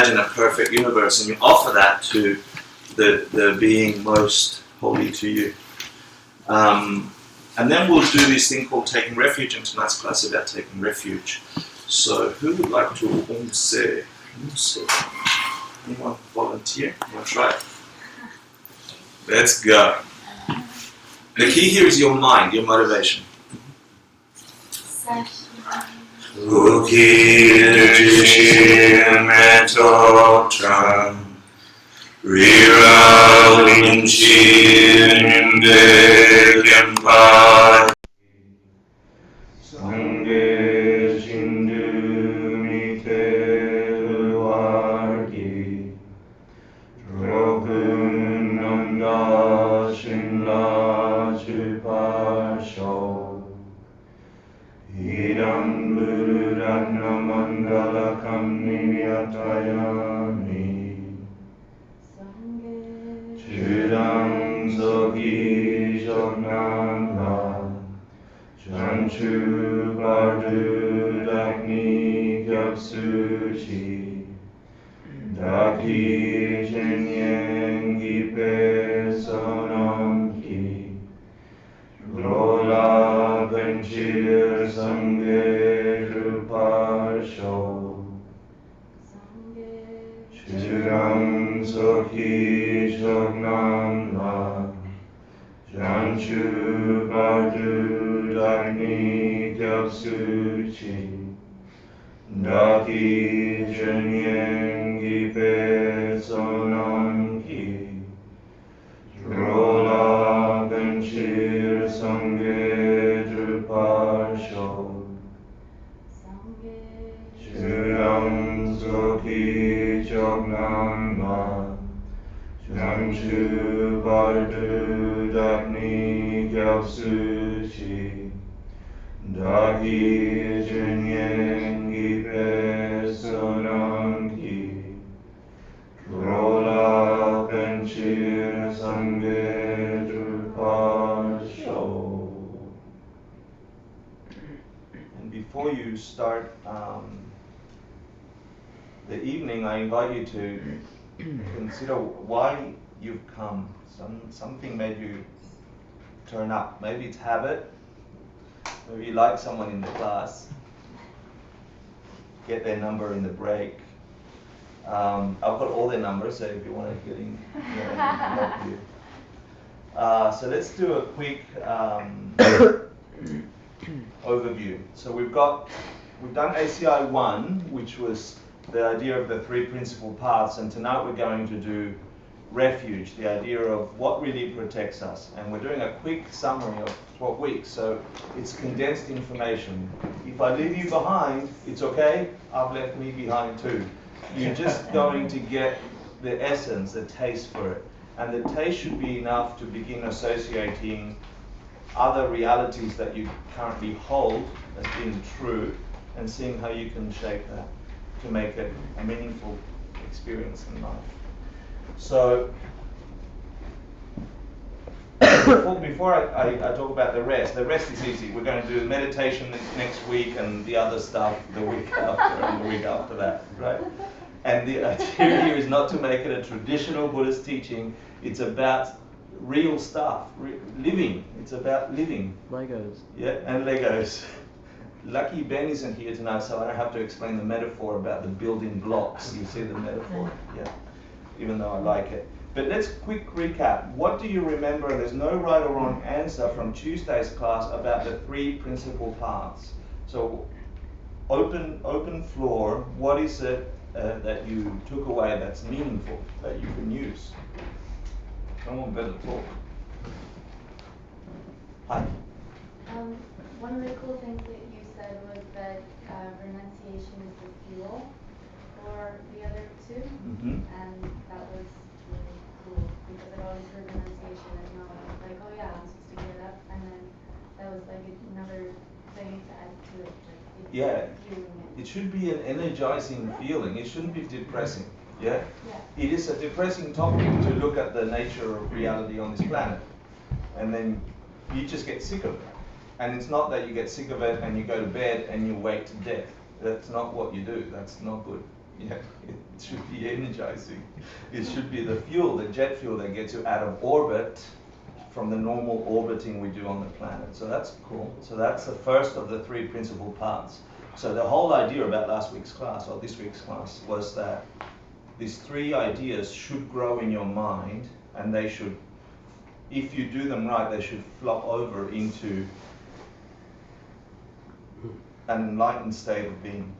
imagine a perfect universe and you offer that to the being most holy to you. And then we'll do this thing called taking refuge, and tonight's class is about taking refuge. So who would like to say? Anyone volunteer? You want to try it? Let's go. The key here is your mind, your motivation. Before you start the evening, I invite you to consider why you've come. Something made you turn up. Maybe it's habit. Maybe you like someone in the class. Get their number in the break. I've got all their numbers, so if you want to get in, help you. So let's do a quick overview. So we've done ACI 1, which was the idea of the three principal paths, and tonight we're going to do refuge, the idea of what really protects us. And we're doing a quick summary of 12 weeks, so it's condensed information. If I leave you behind, it's okay, I've left me behind too. You're just going to get the essence, the taste for it. And the taste should be enough to begin associating other realities that you currently hold as being true, and seeing how you can shape that to make it a meaningful experience in life. So, before I talk about the rest is easy. We're going to do meditation next week and the other stuff the week after and the week after that, right? And the idea here is not to make it a traditional Buddhist teaching. It's about real stuff, living. It's about living. Legos. Yeah, and Legos. Lucky Ben isn't here tonight, so I don't have to explain the metaphor about the building blocks. You see the metaphor? Yeah. Even though I like it. But let's quick recap. What do you remember? There's no right or wrong answer from Tuesday's class about the three principal paths. So open floor. What is it that you took away that's meaningful, that you can use? Someone better talk. Hi. One of the cool things that you said was that renunciation is the fuel for the other two, and that was really cool because I've always heard renunciation as not like, oh yeah, I'm supposed to give it up, and then that was like another thing to add to it. Like, yeah, it should be an energizing feeling. It shouldn't be depressing. Yeah? It is a depressing topic to look at the nature of reality on this planet, and then you just get sick of it. And it's not that you get sick of it and you go to bed and you wait to death. That's not what you do. That's not good. Yeah, it should be energizing. It should be the fuel, the jet fuel that gets you out of orbit from the normal orbiting we do on the planet. So that's cool. So that's the first of the three principal parts. So the whole idea about last week's class, or this week's class, was that these three ideas should grow in your mind, and they should, if you do them right, they should flop over into an enlightened state of being.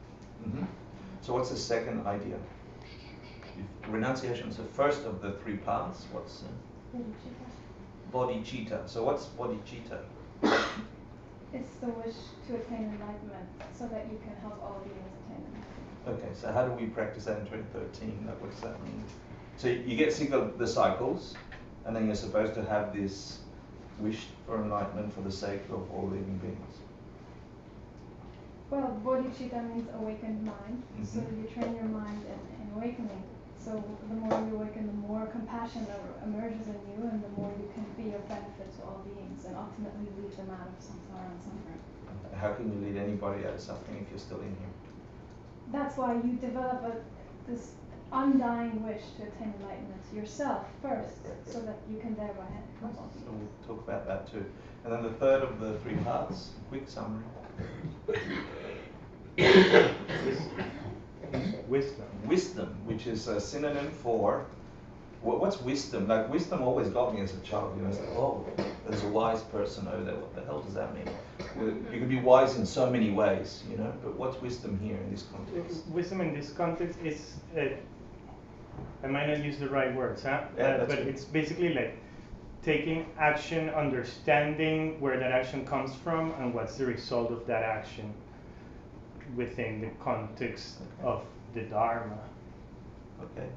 So what's the second idea? If renunciation is the first of the three paths. What's Bodhichitta. So what's Bodhichitta? It's the wish to attain enlightenment so that you can help all beings attain enlightenment. Okay, so how do we practice that in 2013? What does that mean? So you get sick of the cycles, and then you're supposed to have this wish for enlightenment for the sake of all living beings. Well, bodhicitta means awakened mind. So you train your mind in awakening. So the more you awaken, the more compassion emerges in you, and the more you can be of benefit to all beings, and ultimately lead them out of samsara and suffering. How can you lead anybody out of suffering if you're still in here? That's why you develop this undying wish to attain enlightenment yourself first, so that you can thereby help all So beings. we'll talk about that too. And then the third of the three parts, quick summary. Wisdom. Wisdom, which is a synonym for, what's wisdom? Like, wisdom always got me as a child, you know, it's like, oh, there's a wise person over there, what the hell does that mean? You can be wise in so many ways, you know, but what's wisdom here in this context? Wisdom in this context is, I might not use the right words, huh? Yeah, But good. it's basically like taking action, understanding where that action comes from, and what's the result of that action within the context of the Dharma. Okay,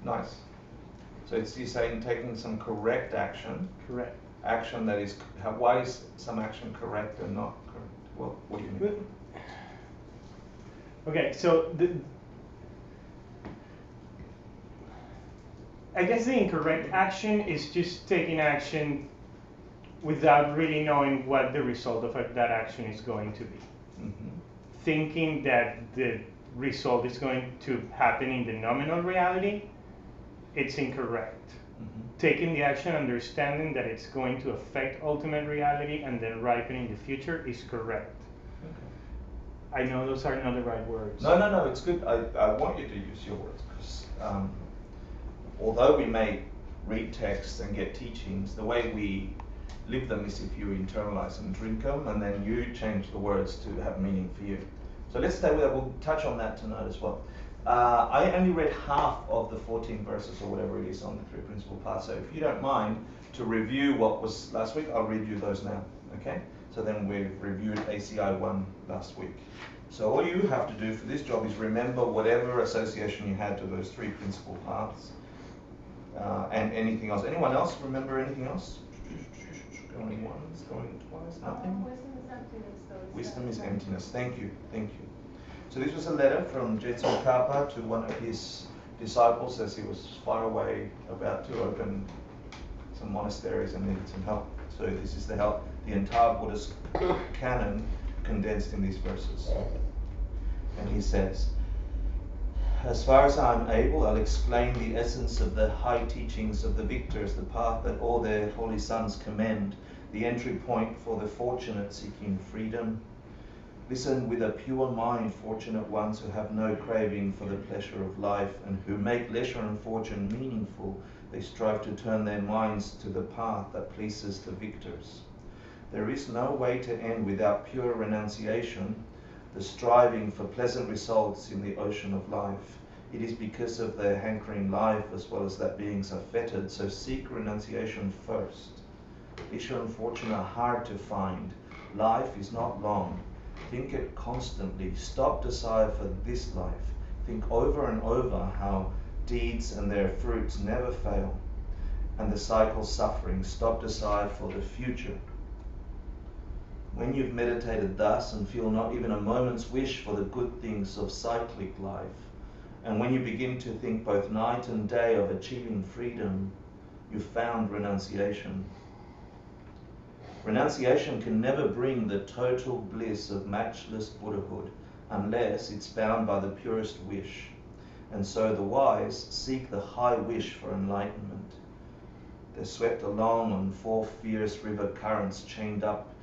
nice. So it's you saying taking some correct action. Correct. Action that is, why is some action correct and not correct? Well, what do you mean? Okay, so I guess the incorrect action is just taking action without really knowing what the result of that action is going to be. Thinking that the result is going to happen in the nominal reality, it's incorrect. Taking the action, understanding that it's going to affect ultimate reality and then ripen in the future is correct. I know those are not the right words. No, it's good. I want you to use your words, because although we may read texts and get teachings, the way we live them is if you internalize and drink them, and then you change the words to have meaning for you. So let's stay with that. We'll touch on that tonight as well. I only read half of the 14 verses or whatever it is on the three principal parts. So if you don't mind to review what was last week, I'll read you those now. Okay? So then we've reviewed ACI 1 last week. So all you have to do for this job is remember whatever association you had to those three principal parts. And anything else. Anyone else remember anything else? Going once, going twice, nothing? Wisdom is emptiness, though. Wisdom is emptiness. Thank you. So this was a letter from Jetsun Karpa to one of his disciples as he was far away, about to open some monasteries and needed some help. So this is the help, the entire Buddhist canon condensed in these verses. And he says, as far as I am able, I'll explain the essence of the high teachings of the victors, the path that all their holy sons commend, the entry point for the fortunate seeking freedom. Listen with a pure mind, fortunate ones who have no craving for the pleasure of life and who make leisure and fortune meaningful. They strive to turn their minds to the path that pleases the victors. There is no way to end without pure renunciation, the striving for pleasant results in the ocean of life. It is because of their hankering life as well as that beings are fettered, so seek renunciation first. Leisure and fortune are hard to find. Life is not long. Think it constantly. Stop desire for this life. Think over and over how deeds and their fruits never fail, and the cycle suffering. Stop desire for the future. When you've meditated thus and feel not even a moment's wish for the good things of cyclic life, and when you begin to think both night and day of achieving freedom, you've found renunciation. Renunciation can never bring the total bliss of matchless Buddhahood unless it's bound by the purest wish. and so the wise seek the high wish for enlightenment. They're swept along on 4 fierce river currents, chained up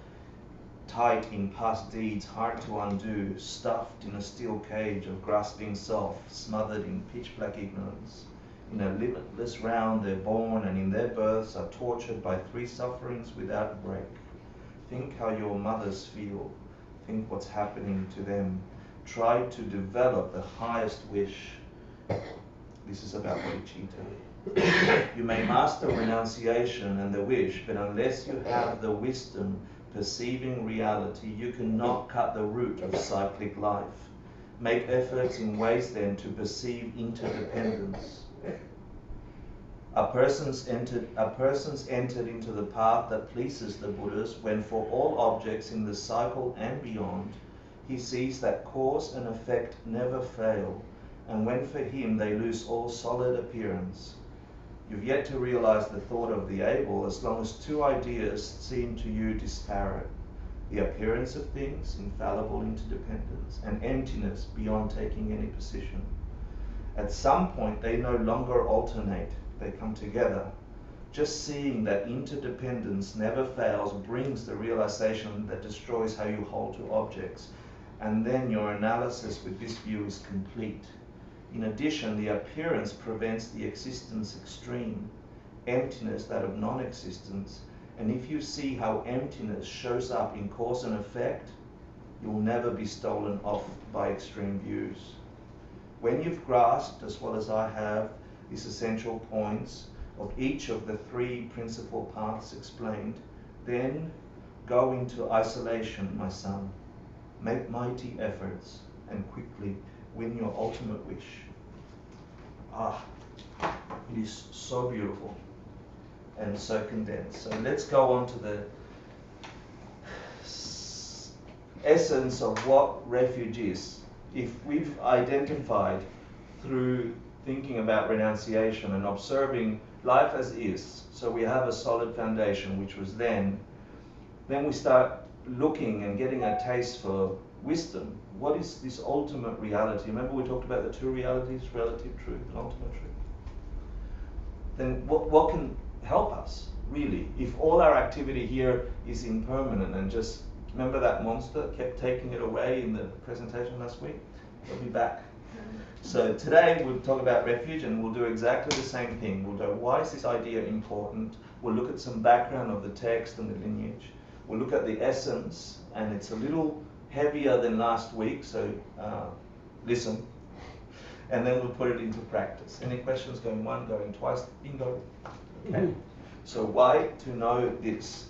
tight in past deeds, hard to undo, stuffed in a steel cage of grasping self, smothered in pitch-black ignorance. In a limitless round they're born, and in their births are tortured by 3 sufferings without break. Think how your mothers feel. Think what's happening to them. Try to develop the highest wish. This is about Bodhichitta. You may master renunciation and the wish, but unless you have the wisdom perceiving reality, you cannot cut the root of cyclic life. Make efforts in ways then to perceive interdependence. A person's entered into the path that pleases the Buddhas when for all objects in the cycle and beyond, he sees that cause and effect never fail, and when for him they lose all solid appearance. You've yet to realize the thought of the able as long as 2 ideas seem to you disparate: the appearance of things, infallible interdependence, and emptiness beyond taking any position. At some point they no longer alternate, they come together. Just seeing that interdependence never fails brings the realization that destroys how you hold to objects, and then your analysis with this view is complete. In addition, the appearance prevents the existence extreme, emptiness that of non-existence, and if you see how emptiness shows up in cause and effect, you will never be stolen off by extreme views. When you've grasped, as well as I have, these essential points of each of the 3 principal paths explained, then go into isolation, my son. Make mighty efforts and quickly win your ultimate wish. It is so beautiful and so condensed. So let's go on to the essence of what refuge is. If we've identified through thinking about renunciation and observing life as is, so we have a solid foundation, which was then we start looking and getting a taste for wisdom. What is this ultimate reality? Remember we talked about the 2 realities, relative truth and ultimate truth. Then what can help us, really, if all our activity here is impermanent and just, remember that monster kept taking it away in the presentation last week? It'll be back. So today we'll talk about refuge, and we'll do exactly the same thing. We'll go, why is this idea important? We'll look at some background of the text and the lineage. We'll look at the essence, and it's a little heavier than last week, so listen. And then we'll put it into practice. Any questions? Going 1, going twice, bingo. Okay. So why to know this?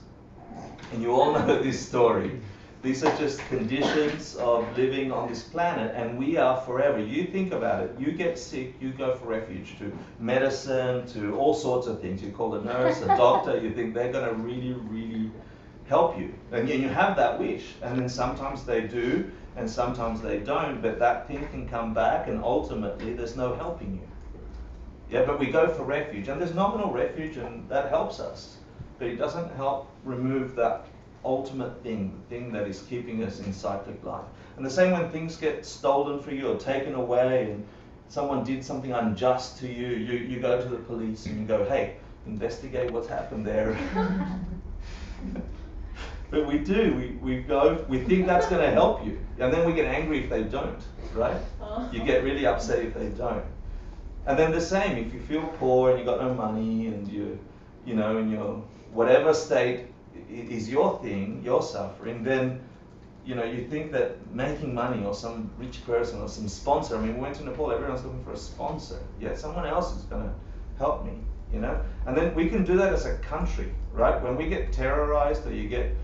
And you all know this story. These are just conditions of living on this planet, and we are forever. You think about it. You get sick, you go for refuge, to medicine, to all sorts of things. You call a nurse, a doctor, you think they're going to really, really help you. And you have that wish. And then sometimes they do, and sometimes they don't, but that thing can come back, and ultimately there's no helping you. Yeah, but we go for refuge, and there's nominal refuge, and that helps us. But it doesn't help remove that ultimate thing, the thing that is keeping us in cyclic life. And the same when things get stolen for you or taken away, and someone did something unjust to you, you go to the police and you go, hey, investigate what's happened there. But we do, we think that's going to help you, and then we get angry if they don't, right? You get really upset if they don't. And then the same, if you feel poor and you got no money, and you know, in your whatever state is your thing, your suffering, then you think that making money, or some rich person or some sponsor, I mean, we went to Nepal, everyone's looking for a sponsor. Yeah, someone else is going to help me, And then we can do that as a country, right? When we get terrorized, or you get,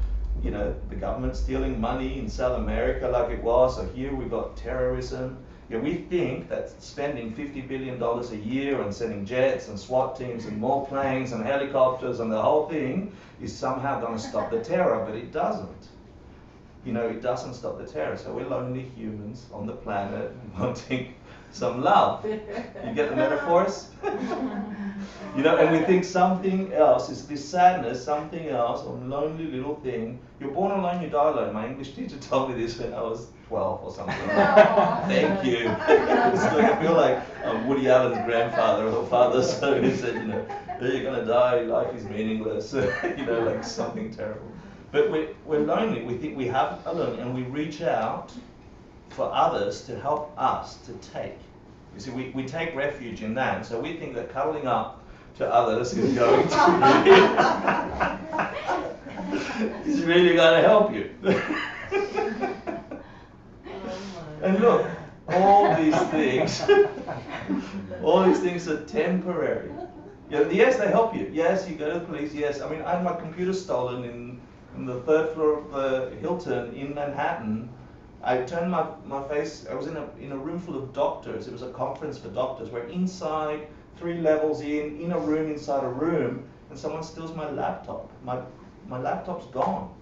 the government stealing money in South America like it was, or here we got terrorism. Yeah, we think that spending $50 billion a year and sending jets and SWAT teams and more planes and helicopters and the whole thing is somehow going to stop the terror, but it doesn't. It doesn't stop the terror. So we're lonely humans on the planet wanting some love. You get the metaphors? And we think something else is this sadness, something else, a lonely little thing. You're born alone, you die alone. My English teacher told me this when I was 12 or something. No. Thank you. It's like, I feel like I'm Woody Allen's grandfather or father, so he said, you know, you're going to die, life is meaningless, you know, like something terrible. But we're lonely, we think we have alone, and we reach out for others to help us to take. You see, we take refuge in that, so we think that cuddling up to others is going to is really going to help you. And look, all these things are temporary. Yes, they help you. Yes, you go to the police. Yes, I mean, I had my computer stolen in the 3rd floor of the Hilton in Manhattan. I turned my face, I was in a room full of doctors. It was a conference for doctors. We're inside, 3 levels in a room inside a room, and someone steals my laptop. My laptop's gone.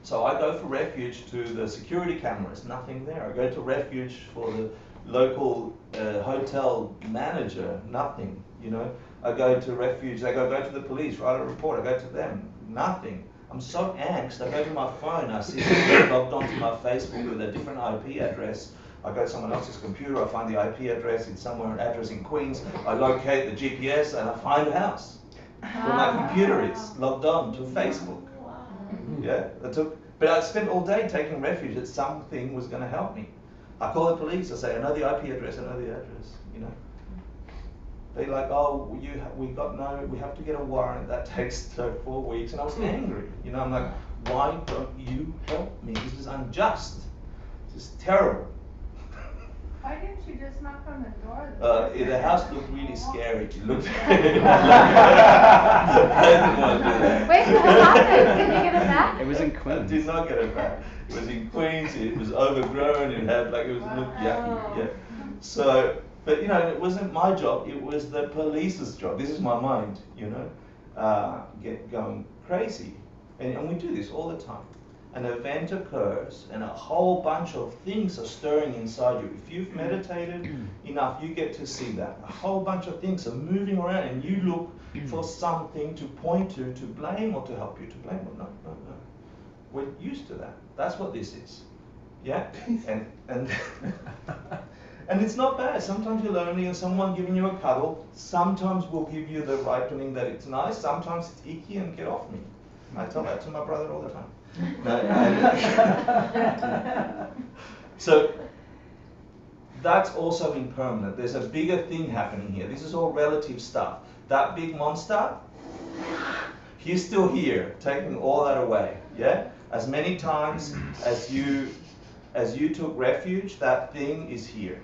So I go for refuge to the security cameras, nothing there. I go to refuge for the local hotel manager, nothing, you know. I go to refuge, I go to the police, write a report, I go to them, nothing. I'm so angst, I go to my phone, I see something logged onto my Facebook with a different IP address. I go to someone else's computer, I find the IP address, it's somewhere an address in Queens, I locate the GPS and I find a house where my computer is logged on to Facebook. Yeah, but I spent all day taking refuge that something was going to help me. I call the police, I say, I know the IP address, I know the address, you know. They're like, oh, we have to get a warrant, that takes 4 weeks, and I was angry. You know, I'm like, why don't you help me? This is unjust. This is terrible. Why didn't you just knock on the door? The house looked really scary. It looked I didn't want to do that. Wait, what happened? Did you get it back? It was in I Queens. did not get it back. It was in Queens, it was overgrown, it looked yucky, yeah. So, but you know, it wasn't my job, it was the police's job. This is my mind, you know, get going crazy. And we do this all the time. An event occurs and a whole bunch of things are stirring inside you. If you've meditated enough, you get to see that. A whole bunch of things are moving around and you look for something to point to blame or to help you to blame. Well, no. We're used to that. That's what this is. Yeah? And and it's not bad. Sometimes you're lonely and someone giving you a cuddle, sometimes will give you the ripening that it's nice, sometimes it's icky and get off me. I tell that to my brother all the time. So that's also impermanent. There's a bigger thing happening here. This is all relative stuff. That big monster, he's still here, taking all that away. Yeah? As many times as you took refuge, that thing is here.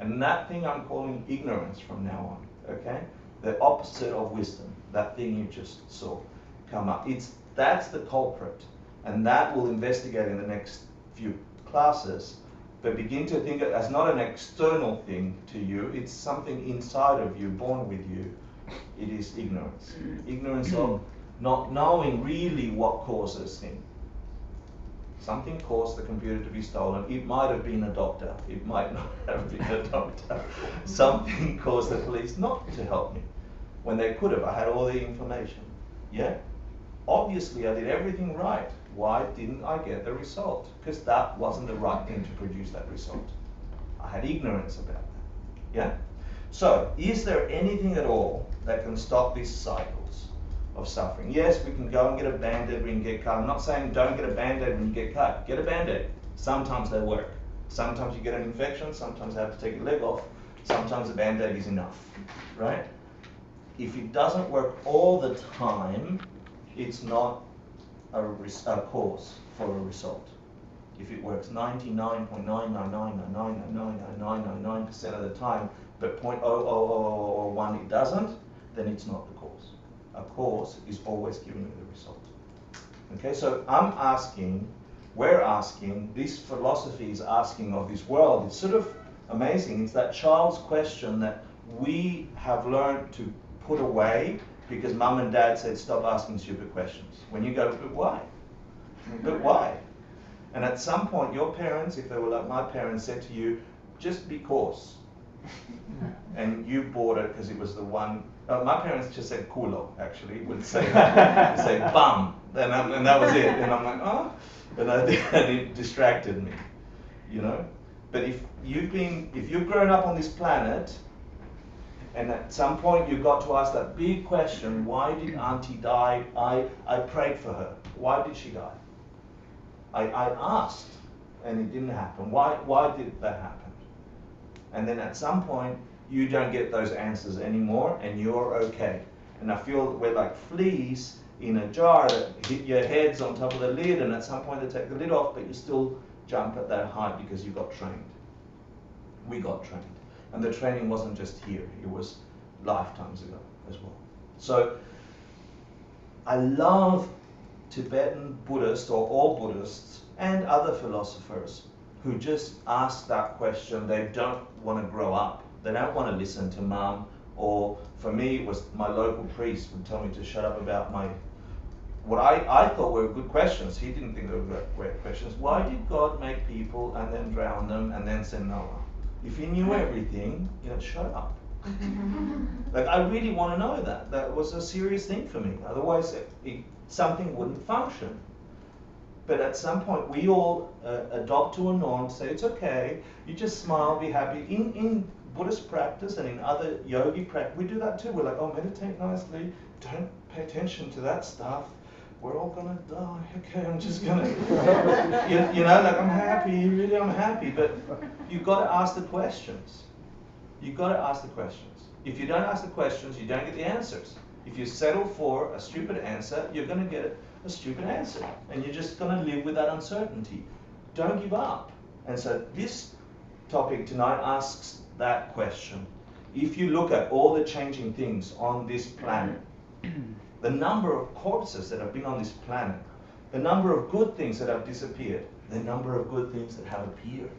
And that thing I'm calling ignorance from now on. Okay? The opposite of wisdom. That thing you just saw come up. That's the culprit. And that we'll investigate in the next few classes, but begin to think it as not an external thing to you, it's something inside of you, born with you. It is ignorance. Ignorance of not knowing really what causes him. Something caused the computer to be stolen. It might have been a doctor. It might not have been a doctor. Something caused the police not to help me when they could have. I had all the information. Yeah? Obviously, I did everything right. Why didn't I get the result? Because that wasn't the right thing to produce that result. I had ignorance about that. Yeah? So, is there anything at all that can stop these cycles of suffering? Yes, we can go and get a Band-Aid when you get cut. I'm not saying don't get a Band-Aid when you get cut. Get a Band-Aid. Sometimes they work. Sometimes you get an infection. Sometimes they have to take your leg off. Sometimes a Band-Aid is enough. Right? If it doesn't work all the time, it's not a cause for a result. If it works 99.999999999% of the time, but 0.00001 it doesn't, then it's not the cause. A cause is always giving you the result. Okay, so we're asking, this philosophy is asking of this world. It's sort of amazing. It's that child's question that we have learned to put away because mum and dad said stop asking stupid questions. When you go, but why? But why? And at some point your parents, if they were like my parents, said to you, just because. And you bought it because it was the one. My parents just said culo, actually, would say that. They'd say bum, and that was it. And I'm like, oh, and it distracted me. you know. But if you've grown up on this planet, and at some point you got to ask that big question, why did Auntie die? I prayed for her. Why did she die? I asked, and it didn't happen. Why did that happen? And then at some point, you don't get those answers anymore, and you're okay. And I feel we're like fleas in a jar that hit your heads on top of the lid, and at some point they take the lid off, but you still jump at that height because you got trained. We got trained. And the training wasn't just here, it was lifetimes ago as well. So I love Tibetan Buddhists, or all Buddhists, and other philosophers who just ask that question. They don't want to grow up. They don't want to listen to mum, or for me it was my local priest would tell me to shut up about what I thought were good questions. He didn't think they were great questions. Why did God make people and then drown them and then send Noah? If he knew everything, shut up. Like, I really want to know that. That was a serious thing for me. Otherwise, something wouldn't function. But at some point, we all adopt to a norm, say it's okay, you just smile, be happy. In Buddhist practice and in other yogi practice, we do that too. We're like, oh, meditate nicely, don't pay attention to that stuff. We're all gonna die. Okay, I'm just gonna, like, I'm happy, really I'm happy. But you've got to ask the questions. You've got to ask the questions. If you don't ask the questions, you don't get the answers. If you settle for a stupid answer, you're gonna get a stupid answer. And you're just gonna live with that uncertainty. Don't give up. And so this topic tonight asks that question. If you look at all the changing things on this planet, the number of corpses that have been on this planet, the number of good things that have disappeared, the number of good things that have appeared,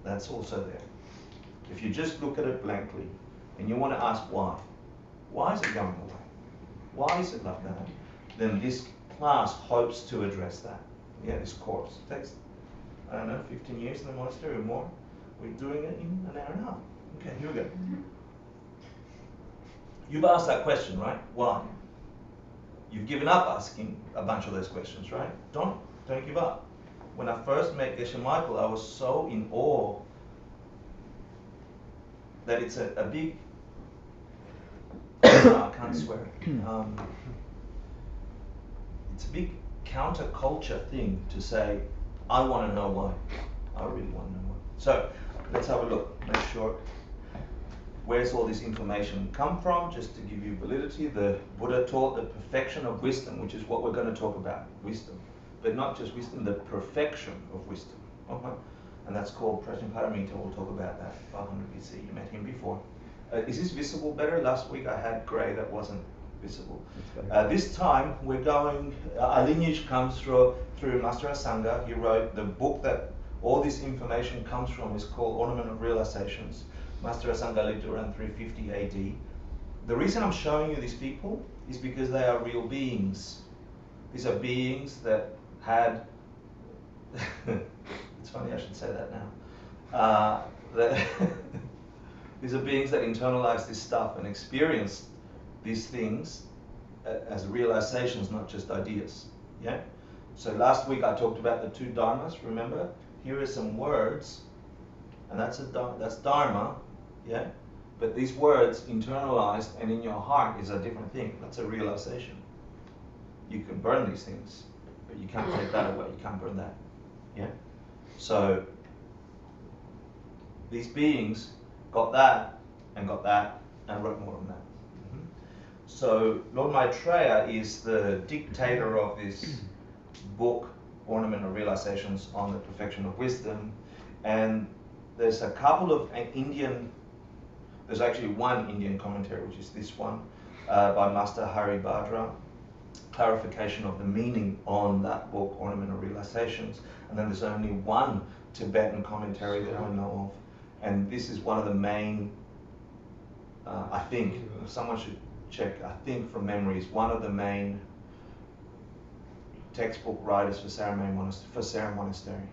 that's also there. If you just look at it blankly and you want to ask why is it going away? Why is it like that? Then this class hopes to address that. Yeah, this course. It takes, 15 years in the monastery or more. We're doing it in an hour and a half. Okay, here we go. You've asked that question, right? Why? You've given up asking a bunch of those questions, right? Don't give up. When I first met Geshe Michael, I was so in awe that it's a big, I can't swear. It's a big counterculture thing to say, I want to know why. I really want to know why. So let's have a look. Make sure. Where's all this information come from? Just to give you validity, the Buddha taught the perfection of wisdom, which is what we're going to talk about, wisdom. But not just wisdom, the perfection of wisdom. And that's called Prajnaparamita. We'll talk about that, 500 BC. You met him before. Is this visible better? Last week I had grey that wasn't visible. This time we're going, our lineage comes through Master Asanga. He wrote the book that all this information comes from is called Ornament of Realizations. Master Asanga lived around 350 AD. The reason I'm showing you these people is because they are real beings. These are beings that had, it's funny I should say that now. These are beings that internalized this stuff and experienced these things as realizations, not just ideas. Yeah? So last week I talked about the two dharmas, remember? Here are some words, and that's dharma. Yeah, but these words internalized and in your heart is a different thing. That's a realization. You can burn these things, but you can't take that away. You can't burn that. Yeah. So these beings got that and wrote more on that. So Lord Maitreya is the dictator of this book, Ornament of Realizations on the Perfection of Wisdom, and there's a couple of there's actually one Indian commentary, which is this one, by Master Hari Bhadra, clarification of the meaning on that book, Ornament of Realizations. And then there's only one Tibetan commentary that I know of. And this is one of the main, I think, someone should check, I think from memory, is one of the main textbook writers for Sarah Monastery.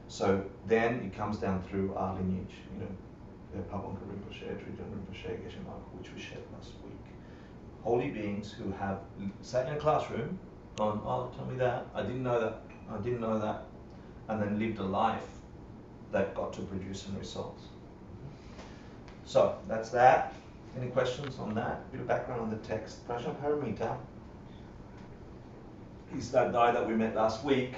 So then it comes down through our lineage, Pavanka Rinpoche, Trijang Rinpoche, Geshe Michael, which we shared last week. Holy beings who have sat in a classroom, gone, oh, tell me that, I didn't know that, and then lived a life that got to produce some results. So that's that. Any questions on that? A bit of background on the text. Prajnaparamita is that guy that we met last week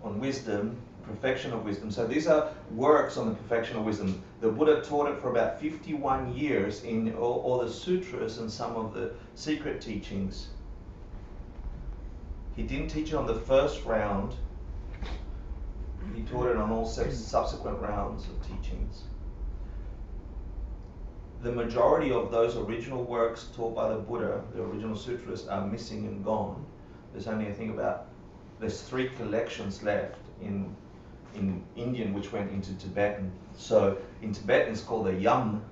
on wisdom, perfection of wisdom. So these are works on the perfection of wisdom. The Buddha taught it for about 51 years in all the sutras and some of the secret teachings. He didn't teach it on the first round. He taught it on all subsequent rounds of teachings. The majority of those original works taught by the Buddha, the original sutras, are missing and gone. There's only, I think, there's 3 collections left in Indian, which went into Tibetan. So in Tibetan it's called the Yam,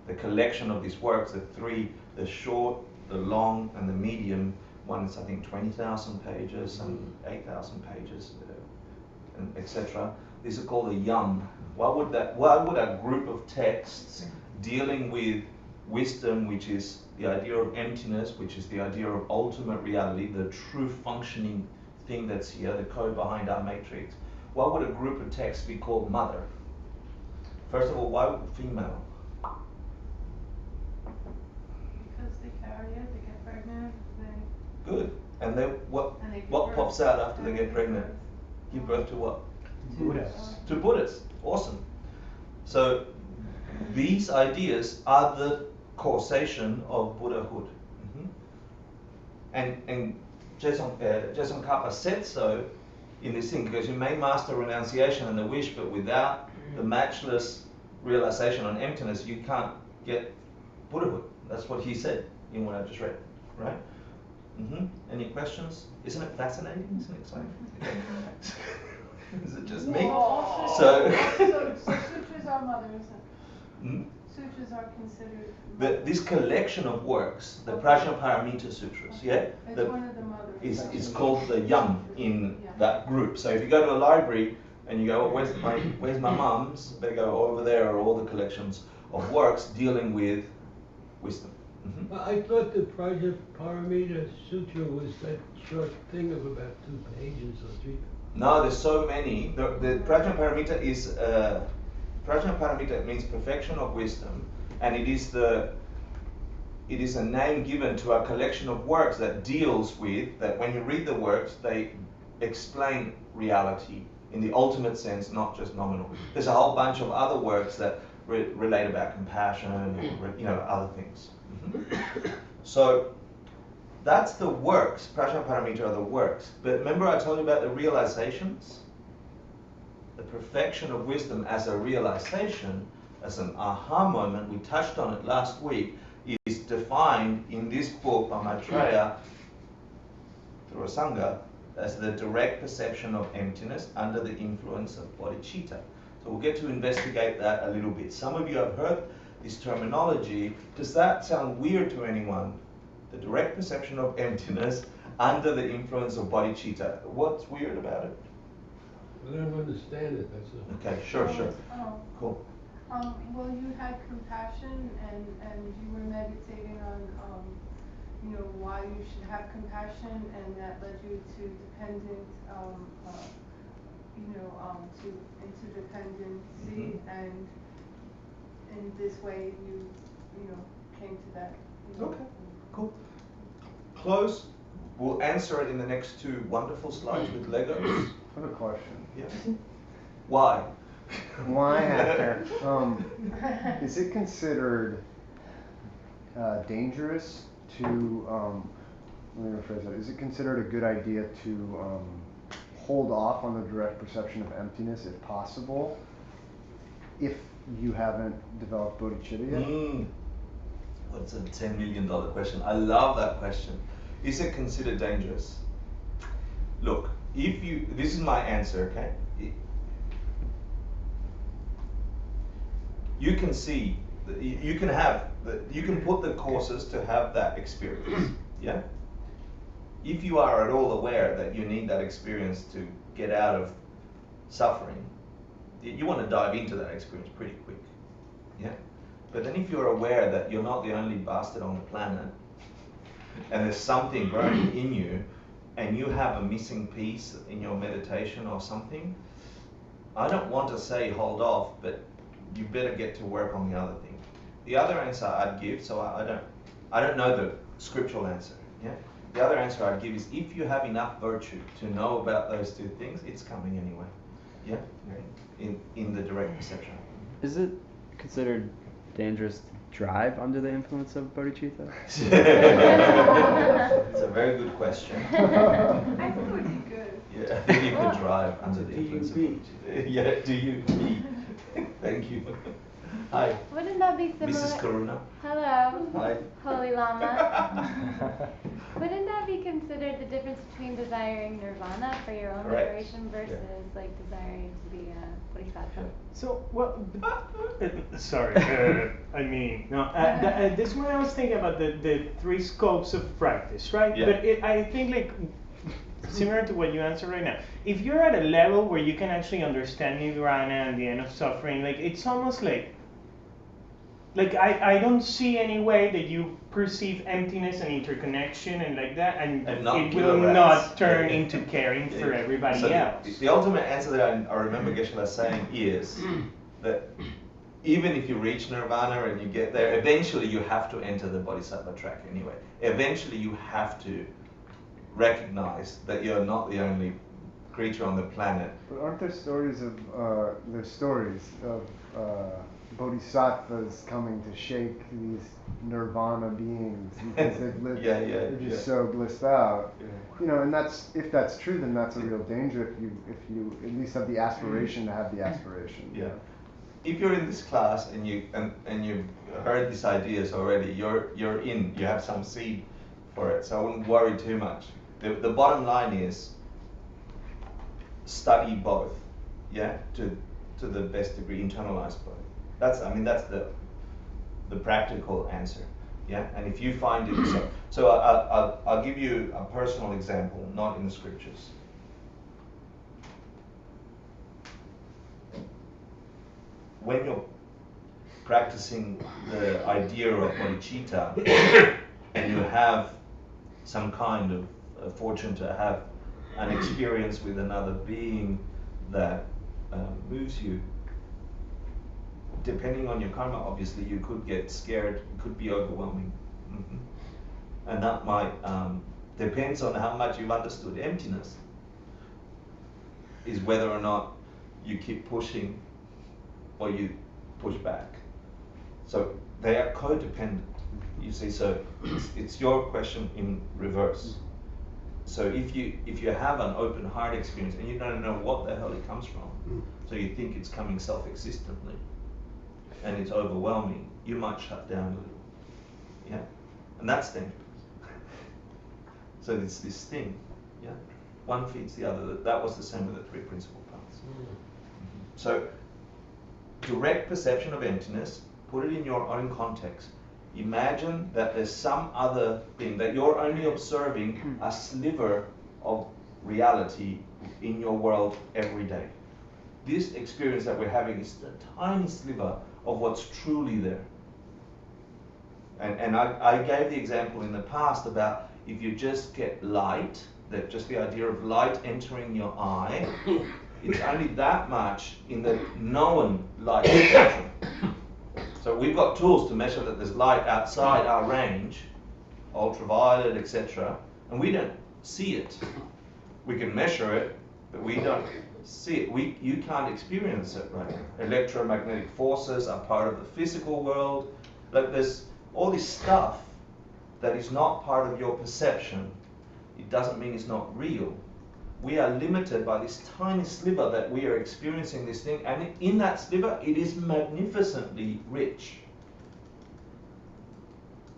the collection of these works, the 3, the short, the long, and the medium. One is, I think, 20,000 pages and 8,000 pages, and etc. These are called the Yam. Why would a group of texts dealing with wisdom, which is the idea of emptiness, which is the idea of ultimate reality, the true functioning thing that's here, the code behind our matrix, why would a group of texts be called mother? First of all, why female? Because they carry it, they get pregnant, they. Good. And then what give what pops birth. out after they get pregnant? Give birth to what? Buddhas. To Buddhas. Awesome. So these ideas are the causation of Buddhahood. And Jason Kappa said so in this thing, because you may master renunciation and the wish, but without the matchless realization on emptiness, you can't get Buddhahood. That's what he said in what I just read, right? Any questions? Isn't it fascinating? Isn't it exciting? Is it just me? So sutras are mothers. Sutras are considered. This collection of works, the Prajnaparamita Sutras, yeah? It's one of the mothers. It's called the Yam in that group. So if you go to a library and you go, oh, where's my mum's? They go, over there are all the collections of works dealing with wisdom. I thought the Prajnaparamita Sutra was that short thing of about 2 pages or 3. No, there's so many. The Prajnaparamita is Prajnaparamita means perfection of wisdom, and it is a name given to a collection of works that deals with that. When you read the works, they explain reality in the ultimate sense, not just nominal. There's a whole bunch of other works that relate about compassion and other things. So that's the works. Prajnaparamita are the works. But remember I told you about the realizations? The perfection of wisdom as a realization, as an aha moment, we touched on it last week, is defined in this book by Maitreya through a Sangha as the direct perception of emptiness under the influence of bodhicitta. So we'll get to investigate that a little bit. Some of you have heard this terminology. Does that sound weird to anyone? The direct perception of emptiness under the influence of bodhicitta. What's weird about it? I don't understand it, that's all. Okay, sure. Cool. Well, you had compassion and you were meditating on, why you should have compassion, and that led you to dependent, to interdependency, and in this way you came to that. Okay, cool. Close. We'll answer it in the next 2 wonderful slides with Legos. I have a question. Yes. Why? Why, Hector? Is it considered dangerous to, let me rephrase that, is it considered a good idea to hold off on the direct perception of emptiness if possible, if you haven't developed bodhicitta yet? That's a $10 million question. I love that question. Is it considered dangerous? Look, this is my answer, okay? You can see, you can put the courses to have that experience, yeah? If you are at all aware that you need that experience to get out of suffering, you want to dive into that experience pretty quick, yeah? But then if you're aware that you're not the only bastard on the planet, and there's something burning in you, and you have a missing piece in your meditation or something, I don't want to say hold off, but you better get to work on the other thing. The other answer I'd give, so I don't know the scriptural answer, yeah? The other answer I'd give is if you have enough virtue to know about those two things, it's coming anyway, yeah? In the direct perception. Is it considered dangerous to drive under the influence of bodhicitta? It's a very good question. I think it would be good. Yeah, I think you could drive under the influence of bodhicitta. Yeah, do you eat? Thank you. Hi, Wouldn't that be similar? Mrs. Karuna. Hello, Hi. Holy Lama. Wouldn't that be considered the difference between desiring nirvana for your own Correct. liberation versus like desiring to be a bodhisattva? So, well, sorry, I mean, no, this one I was thinking about the three scopes of practice, right? Yeah. But I think like, similar to what you answered right now, if you're at a level where you can actually understand nirvana and the end of suffering, like it's almost like I don't see any way that you perceive emptiness and interconnection and like that, and not it killer will rats. not turn into caring for everybody So else. the ultimate answer that I remember Geshe-la saying is that even if you reach nirvana and you get there, eventually you have to enter the bodhisattva track anyway. Eventually you have to recognize that you're not the only creature on the planet. But aren't there stories of bodhisattvas coming to shake these nirvana beings because they've lived, they're just so blissed out. Yeah. You know, and that's, if that's true, then that's a real danger if you at least have the aspiration to have the aspiration. Yeah. If you're in this class and you've heard these ideas already, you're in. You have some seed for it, so I wouldn't worry too much. The bottom line is study both, yeah, to the best degree, internalize both. That's the practical answer, yeah. And if you find it so I'll give you a personal example, not in the scriptures. When you're practicing the idea of bodhicitta and you have some kind of fortune to have an experience with another being that moves you, depending on your karma, obviously you could get scared, it could be overwhelming. Mm-hmm. And that might, depends on how much you've understood emptiness, is whether or not you keep pushing or you push back. So they are codependent, you see, so it's your question in reverse. So if you have an open heart experience and you don't know what the hell it comes from, so you think it's coming self-existently and it's overwhelming, you might shut down a little, yeah? And that's dangerous. So it's this thing, yeah? One feeds the other. That was the same with the three principal paths. So direct perception of emptiness, put it in your own context. Imagine that there's some other thing, that you're only observing a sliver of reality in your world every day. This experience that we're having is a tiny sliver of what's truly there. And I gave the example in the past about if you just get light, that just the idea of light entering your eye, it's only that much in the known light spectrum. So we've got tools to measure that there's light outside our range, ultraviolet, etc., and we don't see it. We can measure it, but we don't see it. You can't experience it right now. Electromagnetic forces are part of the physical world. Like there's all this stuff that is not part of your perception. It doesn't mean it's not real. We are limited by this tiny sliver that we are experiencing this thing, and in that sliver it is magnificently rich.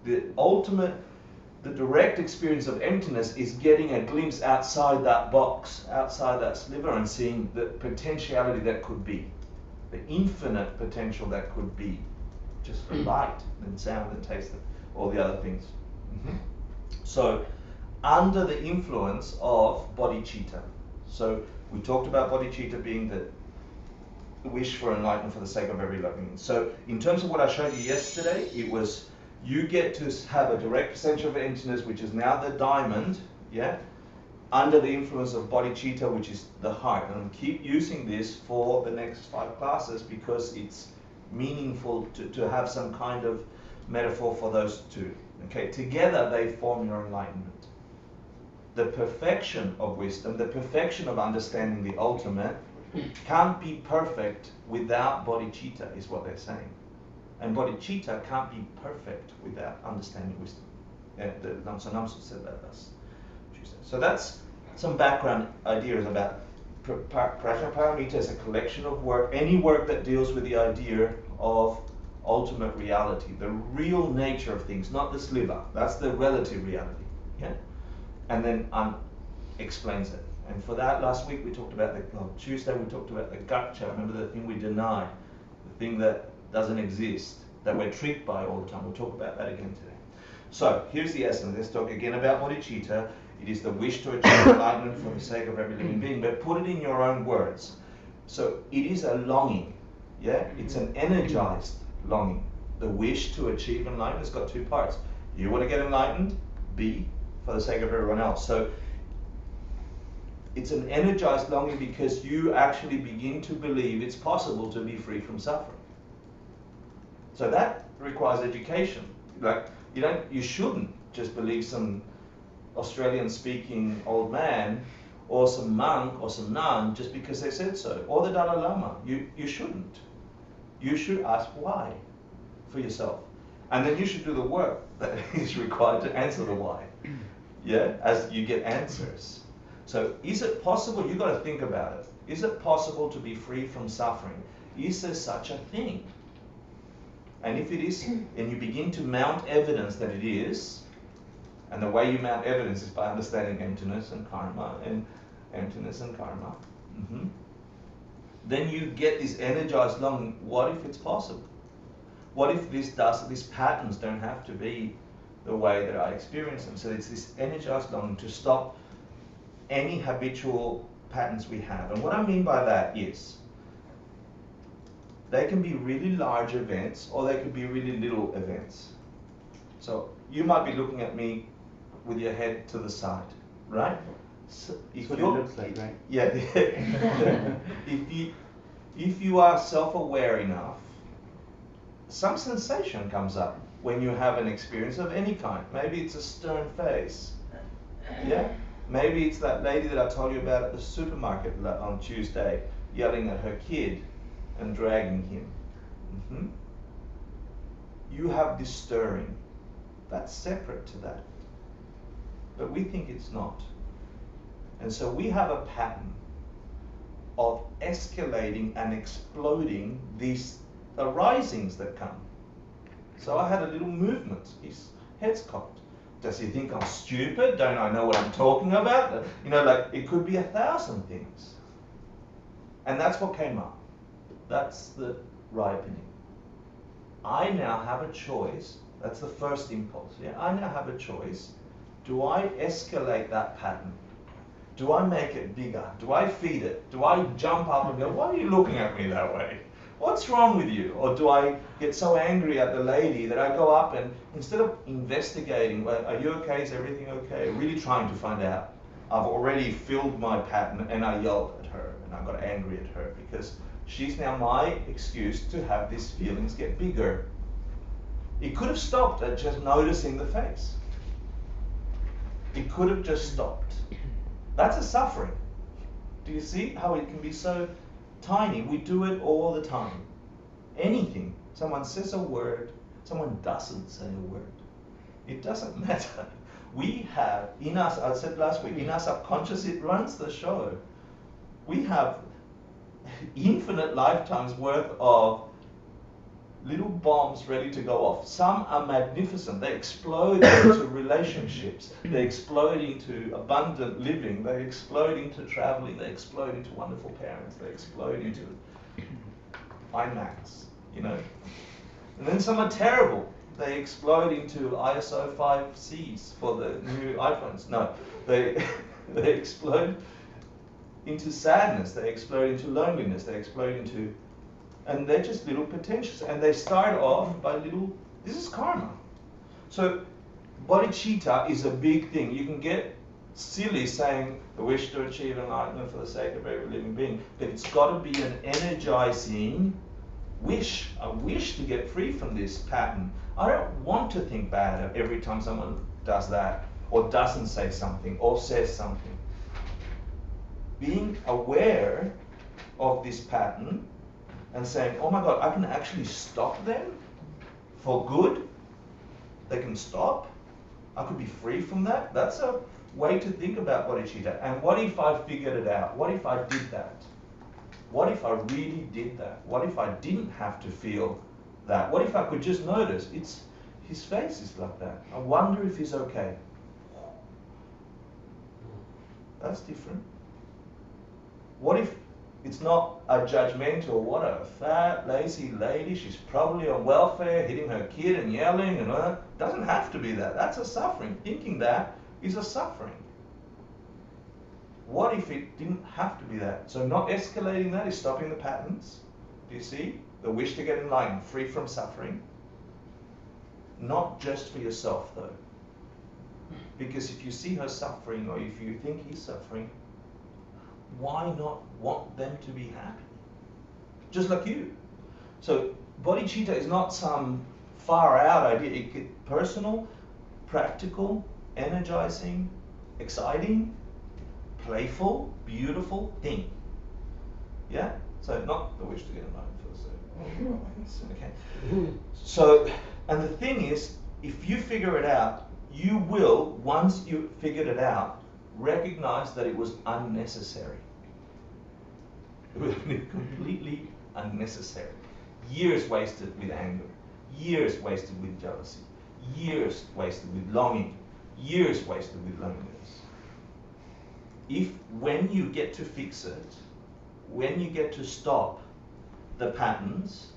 The direct experience of emptiness is getting a glimpse outside that box, outside that sliver, and seeing the potentiality that could be, the infinite potential that could be, just for light and sound and taste and all the other things. So under the influence of bodhicitta. So we talked about bodhicitta being the wish for enlightenment for the sake of every living. So in terms of what I showed you yesterday, it was you get to have a direct perception of emptiness, which is now the diamond, yeah? under the influence of bodhicitta, which is the heart. And I'll keep using this for the next 5 classes because it's meaningful to have some kind of metaphor for those two. Okay, together they form your enlightenment. The perfection of wisdom, the perfection of understanding the ultimate, can't be perfect without bodhicitta, is what they're saying. And bodhicitta can't be perfect without understanding wisdom. The Namso Namso said that last Tuesday. So that's some background ideas about Prajnaparamita as a collection of work, any work that deals with the idea of ultimate reality, the real nature of things, not the sliver. That's the relative reality. Yeah? And then explains it. And for that, last week we talked about Tuesday we talked about the gotcha. Remember the thing we deny, the thing that doesn't exist, that we're tricked by all the time. We'll talk about that again today. So here's the essence. Let's talk again about bodhicitta. It is the wish to achieve enlightenment for the sake of every living being, but put it in your own words. So it is a longing. Yeah, it's an energized longing. The wish to achieve enlightenment has got 2 parts. You want to get enlightened, B, for the sake of everyone else. So it's an energized longing because you actually begin to believe it's possible to be free from suffering. So that requires education. Like you shouldn't just believe some Australian-speaking old man or some monk or some nun just because they said so, or the Dalai Lama. You shouldn't. You should ask why for yourself, and then you should do the work that is required to answer the why. Yeah, as you get answers. So is it possible? You've got to think about it. Is it possible to be free from suffering? Is there such a thing? And if it is, and you begin to mount evidence that it is, and the way you mount evidence is by understanding emptiness and karma, then you get this energized longing. What if it's possible? What if these patterns don't have to be the way that I experience them? So it's this energized longing to stop any habitual patterns we have. And what I mean by that is, they can be really large events or they could be really little events. So you might be looking at me with your head to the side, right? So if what it looks like, right? Yeah. If you are self-aware enough, some sensation comes up when you have an experience of any kind. Maybe it's a stern face. Yeah? Maybe it's that lady that I told you about at the supermarket on Tuesday, yelling at her kid and dragging him. You have this stirring. That's separate to that. But we think it's not. And so we have a pattern of escalating and exploding these arisings that come. So I had a little movement. His head's cocked. Does he think I'm stupid? Don't I know what I'm talking about? Like it could be 1,000 things. And that's what came up. That's the ripening. I now have a choice. That's the first impulse. Yeah, I now have a choice. Do I escalate that pattern? Do I make it bigger? Do I feed it? Do I jump up and go, why are you looking at me that way? What's wrong with you? Or do I get so angry at the lady that I go up and instead of investigating, well, are you okay? Is everything okay? Really trying to find out. I've already filled my pattern and I yelled at her and I got angry at her because she's now my excuse to have these feelings get bigger. It could have stopped at just noticing the face. It could have just stopped. That's a suffering. Do you see how it can be so tiny? We do it all the time. Anything. Someone says a word, someone doesn't say a word. It doesn't matter. We have, in us, I said last week, in our subconscious, it runs the show. We have infinite lifetimes worth of little bombs ready to go off. Some are magnificent. They explode into relationships. They explode into abundant living. They explode into traveling. They explode into wonderful parents. They explode into IMAX, And then some are terrible. They explode into ISO 5Cs for the new iPhones. No, they explode into sadness. They explode into loneliness. They explode into... And they're just little potentials. And they start off by little, this is karma. So bodhicitta is a big thing. You can get silly saying the wish to achieve enlightenment for the sake of every living being, but it's got to be an energizing wish, a wish to get free from this pattern. I don't want to think bad every time someone does that, or doesn't say something, or says something. Being aware of this pattern and saying, oh my God, I can actually stop them for good. They can stop. I could be free from that. That's a way to think about bodhicitta. And what if I figured it out? What if I did that? What if I really did that? What if I didn't have to feel that? What if I could just notice his face is like that? I wonder if he's okay. That's different. What if it's not a judgmental, what a fat, lazy lady, she's probably on welfare, hitting her kid and yelling and all that. Doesn't have to be that. That's a suffering. Thinking that is a suffering. What if it didn't have to be that? So not escalating that is stopping the patterns. Do you see? The wish to get enlightened, free from suffering. Not just for yourself though. Because if you see her suffering, or if you think he's suffering, why not want them to be happy? Just like you. So bodhicitta is not some far out idea. It could personal, practical, energizing, exciting, playful, beautiful thing. Yeah? So not the wish to get enlightened for the sake. Okay. So, and the thing is, if you figure it out, you will, once you figured it out, recognize that it was unnecessary. It was completely unnecessary. Years wasted with anger, years wasted with jealousy, years wasted with longing, years wasted with loneliness. If when you get to fix it, when you get to stop the patterns,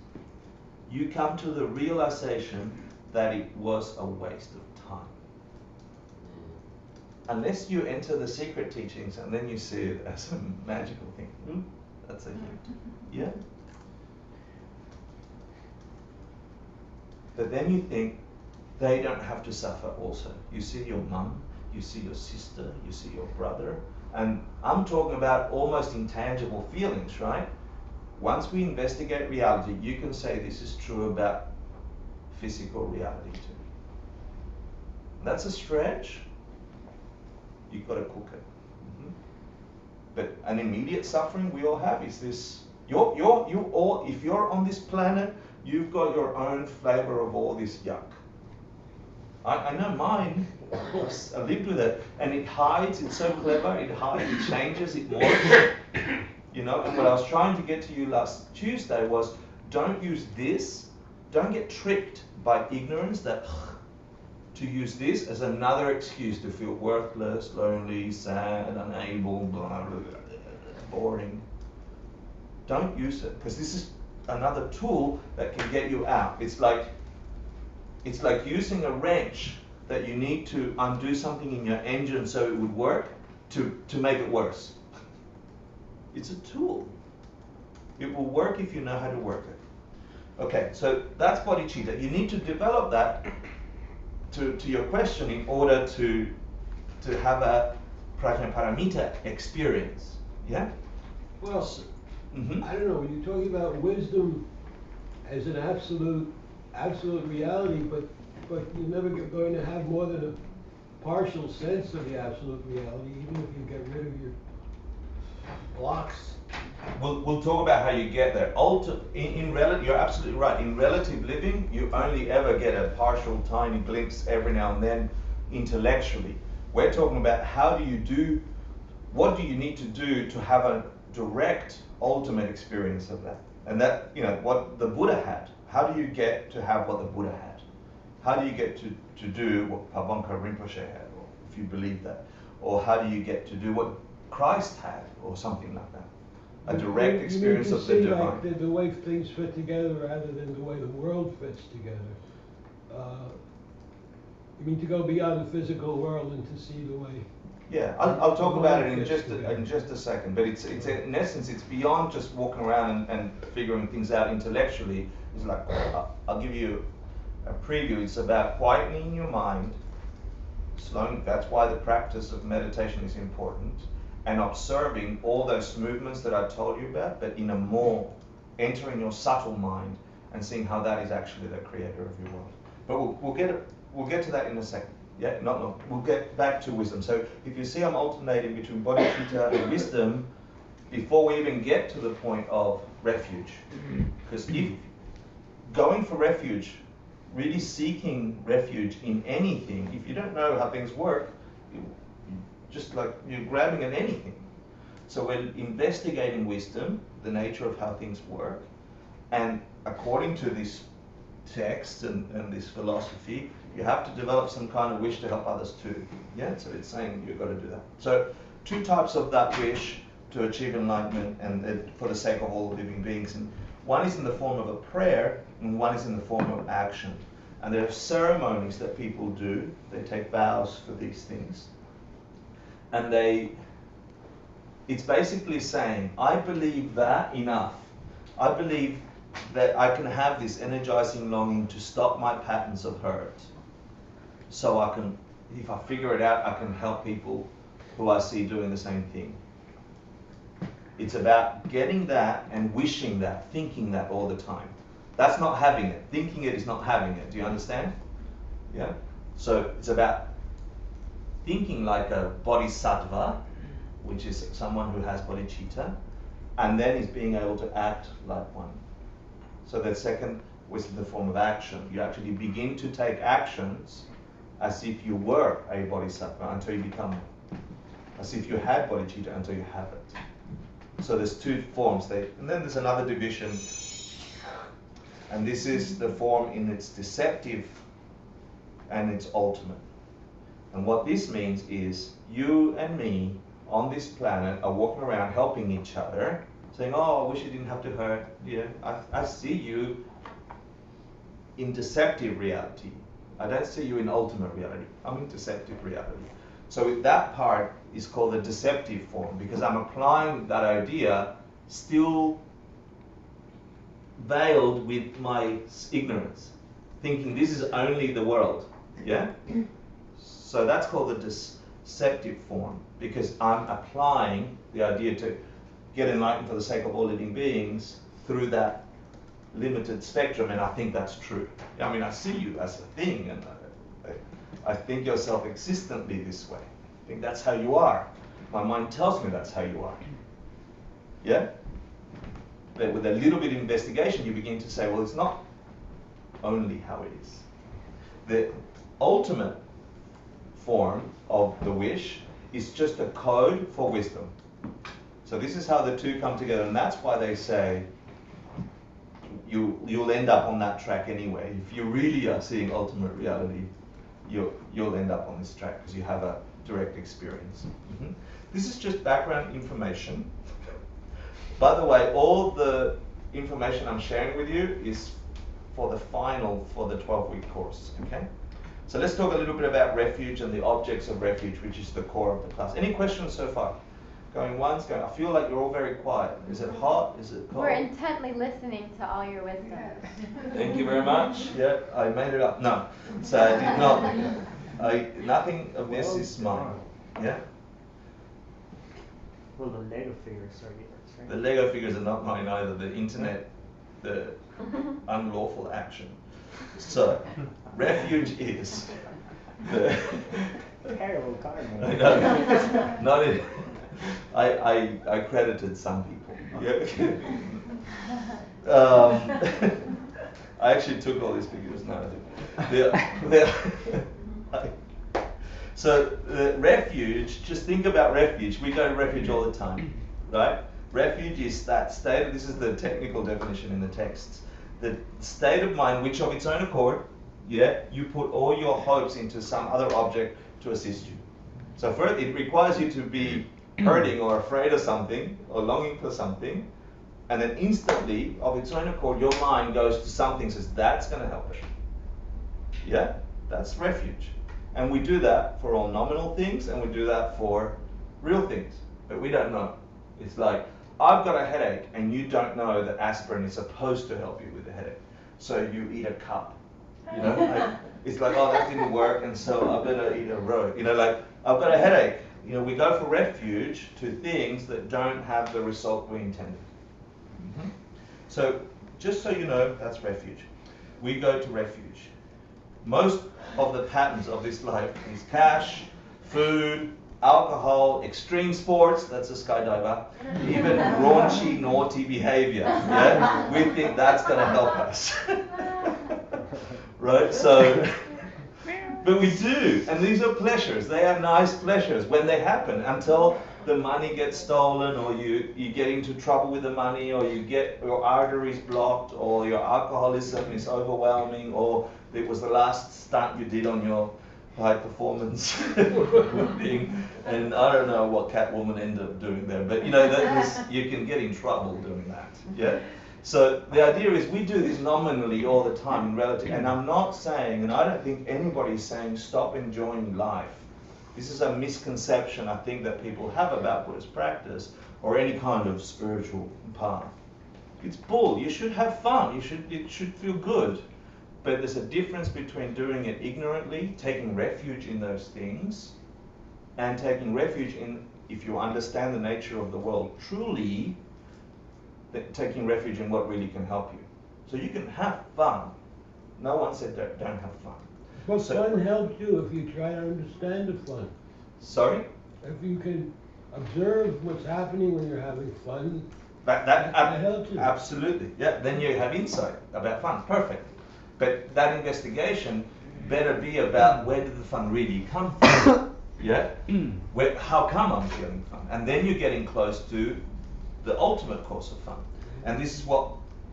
you come to the realization that it was a waste of time. Unless you enter the secret teachings and then you see it as a magical thing. That's a gift. Yeah? But then you think they don't have to suffer also. You see your mum, you see your sister, you see your brother, and I'm talking about almost intangible feelings, right? Once we investigate reality, you can say this is true about physical reality too. That's a stretch. You've got to cook it. But an immediate suffering we all have is this. You all, if you're on this planet, you've got your own flavor of all this yuck. I know mine. I lived with it, and it hides. It's so clever. It hides. It changes. It morphs. You know. And what I was trying to get to you last Tuesday was, don't use this. Don't get tricked by ignorance that. To use this as another excuse to feel worthless, lonely, sad, unable, blah, blah, blah, boring. Don't use it, because this is another tool that can get you out. It's like using a wrench that you need to undo something in your engine so it would work to make it worse. It's a tool. It will work if you know how to work it. Okay, so that's bodhicitta. You need to develop that to your question in order to have a prajnaparamita experience. Yeah? Well, I don't know, when you're talking about wisdom as an absolute reality, but you're never going to have more than a partial sense of the absolute reality, even if you get rid of your blocks. We'll talk about how you get there. You're absolutely right. In relative living, you only ever get a partial, tiny glimpse every now and then intellectually. We're talking about what do you need to do to have a direct, ultimate experience of that? And that, what the Buddha had. How do you get to have what the Buddha had? How do you get to do what Pabonka Rinpoche had, or if you believe that? Or how do you get to do what Christ had, or something like that? A direct experience of the divine. You need to see like the way things fit together rather than the way the world fits together. You mean to go beyond the physical world and to see the way. Yeah, I'll talk about it in just a second. But it's in essence, it's beyond just walking around and figuring things out intellectually. It's like, I'll give you a preview. It's about quietening your mind slowing, that's why the practice of meditation is important, and observing all those movements that I told you about, but in a more, entering your subtle mind and seeing how that is actually the creator of your world. But we'll get to that in a second. Yeah, we'll get back to wisdom. So if you see I'm alternating between bodhicitta and wisdom before we even get to the point of refuge. Because if going for refuge, really seeking refuge in anything, if you don't know how things work, just like you're grabbing at anything. So we're investigating wisdom, the nature of how things work, and according to this text and this philosophy, you have to develop some kind of wish to help others too. Yeah, so it's saying you've got to do that. So 2 types of that wish to achieve enlightenment and for the sake of all living beings. And one is in the form of a prayer, and one is in the form of action. And there are ceremonies that people do. They take vows for these things. And it's basically saying, I believe that enough. I believe that I can have this energizing longing to stop my patterns of hurt. So I can, if I figure it out, I can help people who I see doing the same thing. It's about getting that and wishing that, thinking that all the time. That's not having it. Thinking it is not having it. Do you understand? Yeah? So it's about thinking like a bodhisattva, which is someone who has bodhicitta, and then is being able to act like one. So that second was the form of action. You actually begin to take actions as if you were a bodhisattva until you become one. As if you had bodhicitta until you have it. So there's 2 forms. And then there's another division. And this is the form in its deceptive and its ultimate. And what this means is you and me on this planet are walking around helping each other, saying, oh, I wish you didn't have to hurt. Yeah, I see you in deceptive reality. I don't see you in ultimate reality. I'm in deceptive reality. So that part is called the deceptive form, because I'm applying that idea still veiled with my ignorance, thinking this is only the world. Yeah? So that's called the deceptive form, because I'm applying the idea to get enlightened for the sake of all living beings through that limited spectrum, and I think that's true. I mean, I see you as a thing, and I think yourself existently this way. I think that's how you are. My mind tells me that's how you are. Yeah? But with a little bit of investigation, you begin to say, well, it's not only how it is. The ultimate form of the wish is just a code for wisdom. So this is how the 2 come together, and that's why they say you'll end up on that track anyway. If you really are seeing ultimate reality, you'll end up on this track because you have a direct experience. Mm-hmm. This is just background information. By the way, all the information I'm sharing with you is for the final for the 12-week course, okay? So let's talk a little bit about refuge and the objects of refuge, which is the core of the class. Any questions so far? Going once, going, I feel like you're all very quiet. Is it hot? Is it cold? We're intently listening to all your wisdom. Thank you very much. Yeah, I made it up. No, so I did not. Nothing of this is mine. Yeah? Well, the Lego figures are yours, right? The Lego figures are not mine either. The internet, the unlawful action. So, refuge is the terrible karma. I know. Not it. I credited some people. Yeah. I actually took all these figures. No, I didn't. So the refuge, just think about refuge. We go to refuge all the time, right? Refuge is that state, this is the technical definition in the texts, the state of mind which of its own accord, yeah, you put all your hopes into some other object to assist you. So first, it requires you to be hurting or afraid of something or longing for something, and then instantly, of its own accord, your mind goes to something and says, that's going to help it. Yeah? That's refuge. And we do that for all nominal things, and we do that for real things. But we don't know. It's like, I've got a headache, and you don't know that aspirin is supposed to help you with the headache. So you eat a cup. You know? It's like, oh, that didn't work, and so I better eat a road. Like, I've got a headache. We go for refuge to things that don't have the result we intended. So, just so you know, that's refuge. We go to refuge. Most of the patterns of this life is cash, food, alcohol, extreme sports, that's a skydiver, even raunchy, naughty behavior. Yeah? We think that's going to help us. Right? So, but we do, and these are pleasures. They are nice pleasures when they happen, until the money gets stolen, or you get into trouble with the money, or you get your arteries blocked, or your alcoholism is overwhelming, or it was the last stunt you did on your high performance thing, and I don't know what Catwoman ended up doing there, but you can get in trouble doing that. Yeah. So the idea is we do this nominally all the time in relative, and I'm not saying, and I don't think anybody's saying stop enjoying life. This is a misconception I think that people have about Buddhist practice or any kind of spiritual path. It's bull. You should have fun. It should feel good. But there's a difference between doing it ignorantly, taking refuge in those things, and taking refuge in, if you understand the nature of the world truly, taking refuge in what really can help you. So you can have fun. No one said don't have fun. But fun helps you if you try to understand the fun. Sorry? If you can observe what's happening when you're having fun, that helps you. Absolutely. Yeah, then you have insight about fun. Perfect. But that investigation better be about where did the fun really come from? Yeah? How come I'm feeling fun? And then you're getting close to the ultimate cause of fun. And this is what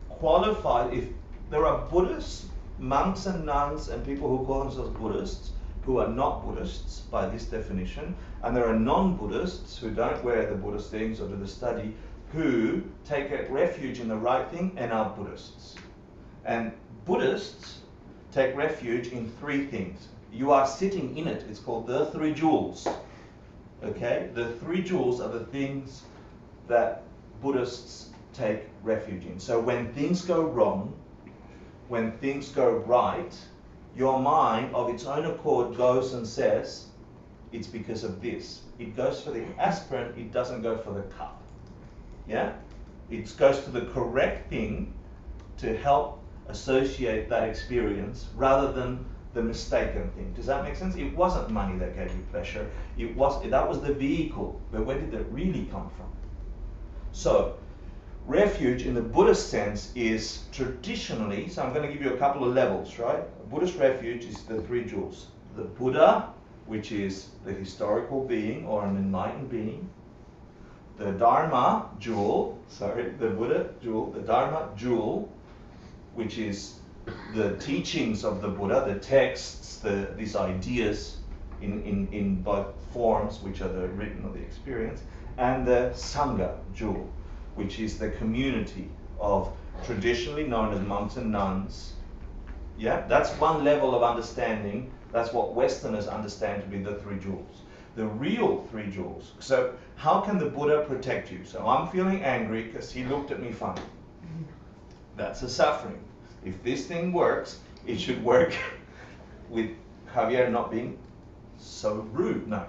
qualifies, if there are Buddhists, monks and nuns and people who call themselves Buddhists who are not Buddhists by this definition, and there are non-Buddhists who don't wear the Buddhist things or do the study, who take a refuge in the right thing and are Buddhists. And Buddhists take refuge in three things. You are sitting in it. It's called the three jewels. Okay? The three jewels are the things that Buddhists take refuge in. So when things go wrong, when things go right, your mind of its own accord goes and says, it's because of this. It goes for the aspirin, it doesn't go for the cup. Yeah? It goes to the correct thing to help associate that experience rather than the mistaken thing. Does that make sense? It wasn't money that gave you pleasure. That was the vehicle. But where did it really come from? So, refuge in the Buddhist sense is traditionally, so I'm going to give you a couple of levels, right? A Buddhist refuge is the three jewels. The Buddha, which is the historical being or an enlightened being. The Dharma jewel, the Buddha jewel, the Dharma jewel, which is the teachings of the Buddha, the texts, these ideas in both forms, which are the written or the experience, and the Sangha jewel, which is the community of traditionally known as monks and nuns. Yeah, that's one level of understanding. That's what Westerners understand to be the three jewels. The real three jewels. So how can the Buddha protect you? So I'm feeling angry because he looked at me funny. That's a suffering. If this thing works, it should work with Javier not being so rude. No.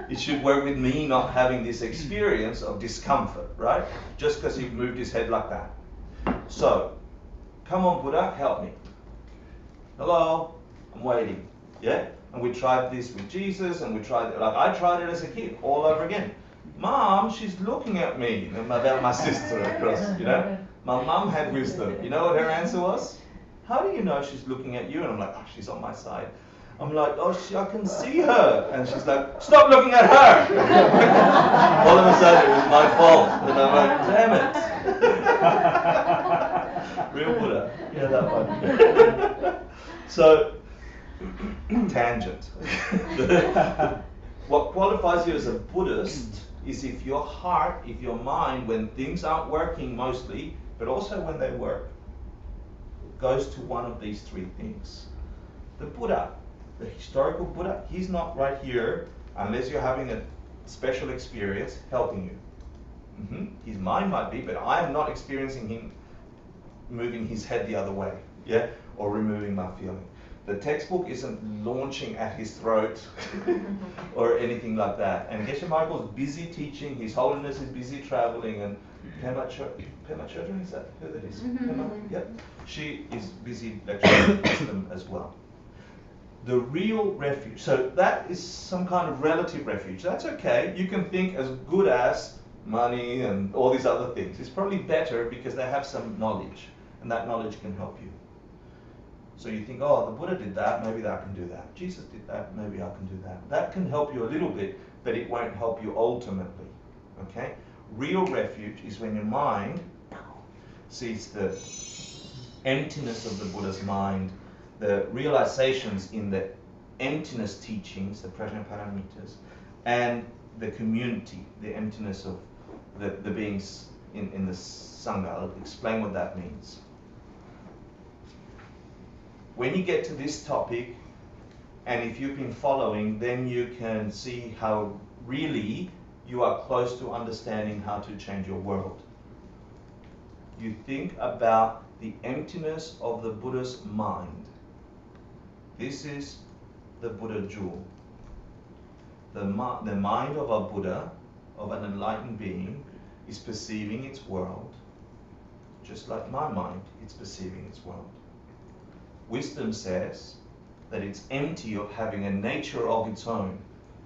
It should work with me not having this experience of discomfort, right? Just because he moved his head like that. So, come on Buddha, help me. Hello, I'm waiting. Yeah? And we tried this with Jesus, and I tried it as a kid all over again. Mom, she's looking at me. And about my sister across, My mom had wisdom. You know what her answer was? How do you know she's looking at you? And I'm like, oh, she's on my side. I'm like, oh, I can see her. And she's like, stop looking at her. All of a sudden, it was my fault. And I'm like, damn it. Real Buddha. Yeah, that one. So, tangent. What qualifies you as a Buddhist is if your heart, if your mind, when things aren't working mostly, but also when they work, goes to one of these three things. The Buddha, the historical Buddha, he's not right here unless you're having a special experience helping you. His mind might be, but I'm not experiencing him moving his head the other way, yeah, or removing my feeling. The textbook isn't launching at his throat or anything like that. And Geshe Michael's busy teaching, His Holiness is busy traveling, and Pema Chodron, is that who that is? Pema? Yep. She is busy lecturing them as well. The real refuge, so that is some kind of relative refuge. That's okay. You can think as good as money and all these other things. It's probably better because they have some knowledge, and that knowledge can help you. So you think, oh, the Buddha did that, maybe I can do that. Jesus did that, maybe I can do that. That can help you a little bit, but it won't help you ultimately. Okay? Real refuge is when your mind sees the emptiness of the Buddha's mind, the realizations in the emptiness teachings, the Prajnaparamitas, and the community, the emptiness of the beings in the Sangha. I'll explain what that means. When you get to this topic, and if you've been following, then you can see how really you are close to understanding how to change your world. You think about the emptiness of the Buddha's mind. This is the Buddha jewel. The mind of a Buddha, of an enlightened being, is perceiving its world, just like my mind is perceiving its world. Wisdom says that it's empty of having a nature of its own.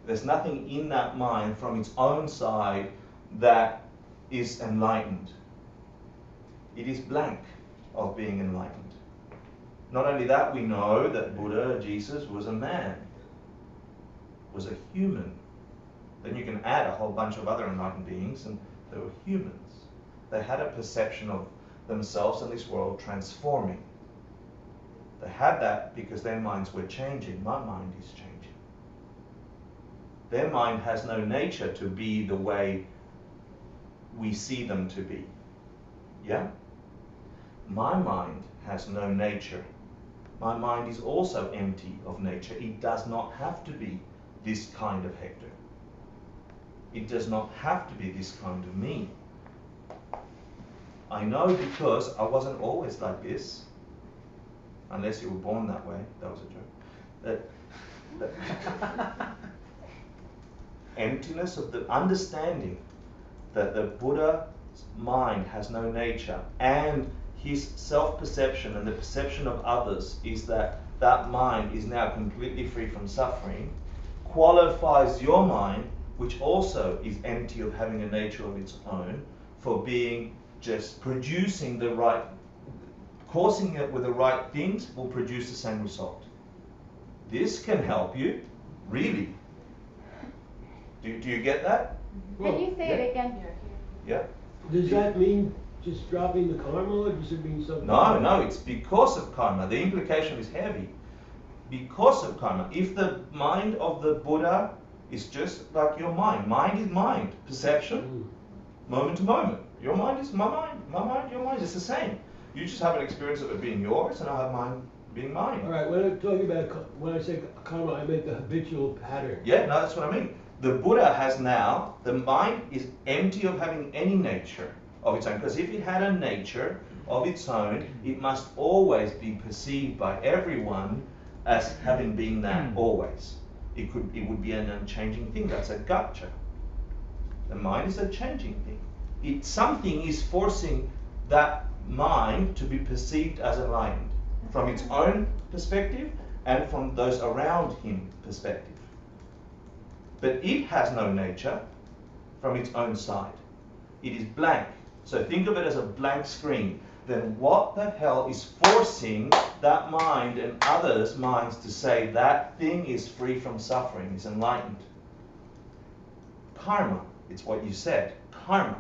There's nothing in that mind from its own side that is enlightened. It is blank of being enlightened. Not only that, we know that Buddha, Jesus, was a man, was a human. Then you can add a whole bunch of other enlightened beings, and they were humans. They had a perception of themselves and this world transforming. They had that because their minds were changing. My mind is changing. Their mind has no nature to be the way we see them to be. Yeah? My mind has no nature. My mind is also empty of nature. It does not have to be this kind of Hector. It does not have to be this kind of me. I know because I wasn't always like this. Unless you were born that way. That was a joke. That emptiness of the understanding that the Buddha's mind has no nature, and his self-perception and the perception of others is that that mind is now completely free from suffering, qualifies your mind, which also is empty of having a nature of its own, for being just producing the right, coursing it with the right things will produce the same result. This can help you, really. Do you get that? Can you say it again? Yeah? Does that mean just dropping the karma, or does it mean something? No, it's because of karma. The implication is heavy. Because of karma. If the mind of the Buddha is just like your mind is mind, perception, moment to moment. Your mind is my mind, your mind is the same. You just have an experience of it being yours, and I have mine being mine. All right, when I'm talking about, when I say karma, I meant the habitual pattern. Yeah, no, that's what I mean. The Buddha has now, the mind is empty of having any nature of its own. Because if it had a nature of its own, it must always be perceived by everyone as having been that always. It would be an unchanging thing. That's a gotcha. The mind is a changing thing. Something is forcing that mind to be perceived as enlightened from its own perspective and from those around him perspective. But it has no nature from its own side. It is blank. So think of it as a blank screen. Then what the hell is forcing that mind and others' minds to say that thing is free from suffering, is enlightened? Karma. It's what you said. Karma.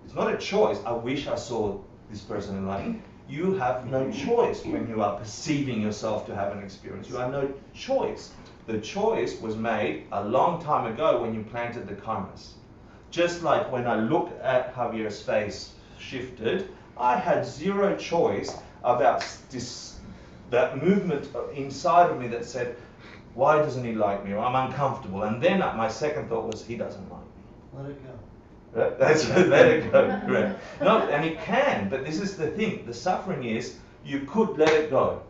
It's not a choice. I wish I saw this person enlightened. You have no choice when you are perceiving yourself to have an experience. You have no choice. The choice was made a long time ago when you planted the karmas. Just like when I looked at Javier's face shifted, I had zero choice about that movement inside of me that said, why doesn't he like me? Or I'm uncomfortable. And then my second thought was, he doesn't like me. Let it go. That's let it go, correct. No, and it can, but this is the thing. The suffering is, you could let it go.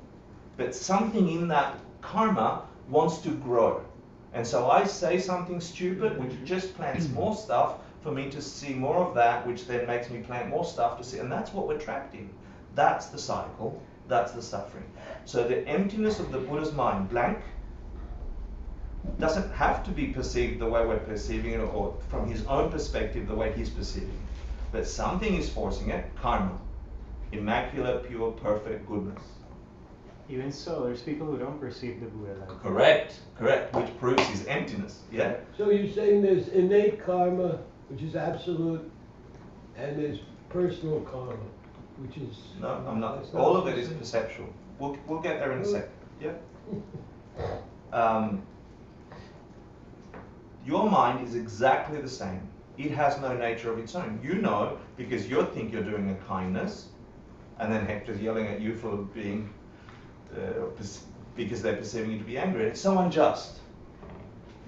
but something in that karma wants to grow. And so I say something stupid, which just plants more stuff for me to see more of that, which then makes me plant more stuff to see. And that's what we're trapped in. That's the cycle. That's the suffering. So the emptiness of the Buddha's mind, blank, doesn't have to be perceived the way we're perceiving it, or from his own perspective, the way he's perceiving it. But something is forcing it, karma. Immaculate, pure, perfect goodness. Even so, there's people who don't perceive the Buddha like that. Correct, which proves his emptiness, yeah? So you're saying there's innate karma, which is absolute, and there's personal karma, which is... No, I'm not. that's All of the it is same. perceptual. We'll get there in a second, yeah? Your mind is exactly the same. It has no nature of its own. You know, because you think you're doing a kindness, and then Hector's yelling at you for being, because they're perceiving you to be angry. It's so unjust.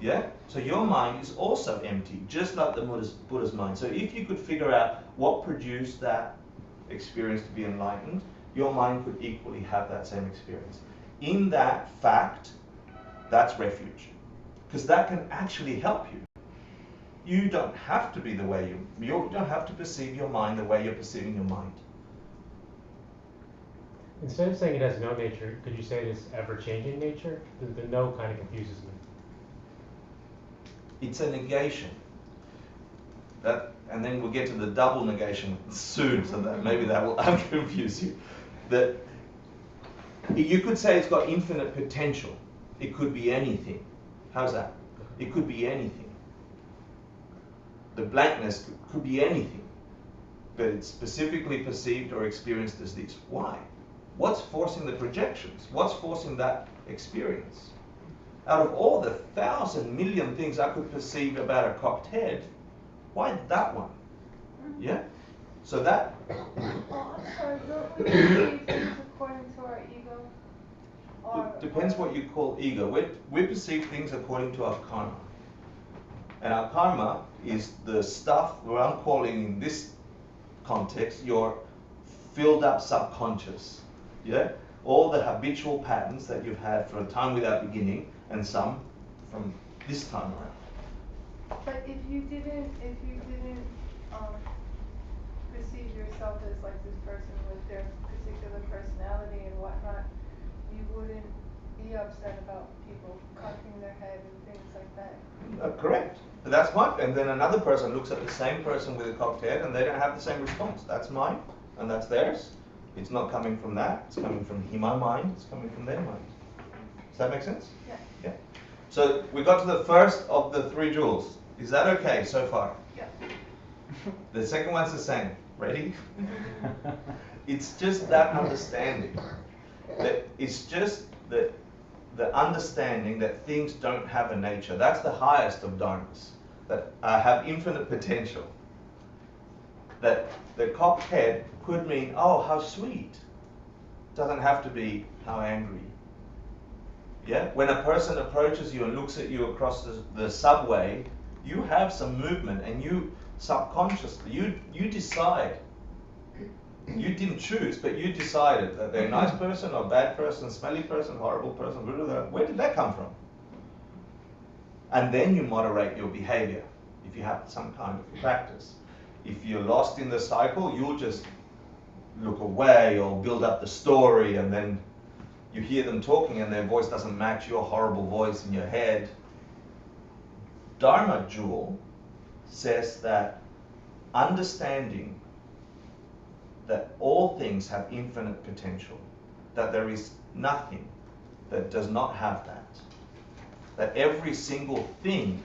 Yeah? So your mind is also empty, just like the Buddha's mind. So if you could figure out what produced that experience to be enlightened, your mind could equally have that same experience. In that fact, that's refuge. Because that can actually help you. You don't have to be the way you don't have to perceive your mind the way you're perceiving your mind. Instead of saying it has no nature, could you say it is ever-changing nature? The no kind of confuses me. It's a negation. And then we'll get to the double negation soon, so that maybe that will unconfuse you. That you could say it's got infinite potential. It could be anything. How's that? It could be anything. The blankness could be anything, but it's specifically perceived or experienced as this. Why? What's forcing the projections? What's forcing that experience? Out of all the 1,000 million things I could perceive about a cocked head, why that one? Yeah? So that... Oh, I'm sorry, don't we perceive things according to our ego? It depends what you call ego. We perceive things according to our karma. And our karma is the stuff where I'm calling in this context your filled up subconscious. Yeah? All the habitual patterns that you've had for a time without beginning, and some from this time around. But if you didn't perceive yourself as like this person with their particular personality and whatnot, you wouldn't be upset about people cocking their head and things like that. Correct. But that's mine. And then another person looks at the same person with a cocked head and they don't have the same response. That's mine and that's theirs. It's not coming from that. It's coming from my mind. It's coming from their mind. Does that make sense? Yeah. Yeah. So we got to the first of the 3 jewels. Is that okay so far? Yeah. The second one's the same. Ready? It's just that understanding. It's just the understanding that things don't have a nature. That's the highest of dharmas. That have infinite potential. That the cocked head could mean, oh, how sweet. Doesn't have to be how angry. Yeah? When a person approaches you and looks at you across the subway, you have some movement and you subconsciously, you decide. You didn't choose, but you decided that they're a nice person or a bad person, smelly person, horrible person, blah, blah, blah. Where did that come from? And then you moderate your behavior if you have some kind of practice. If you're lost in the cycle, you'll just look away or build up the story, and then you hear them talking and their voice doesn't match your horrible voice in your head. Dharma Jewel says that understanding that all things have infinite potential, that there is nothing that does not have that. That every single thing,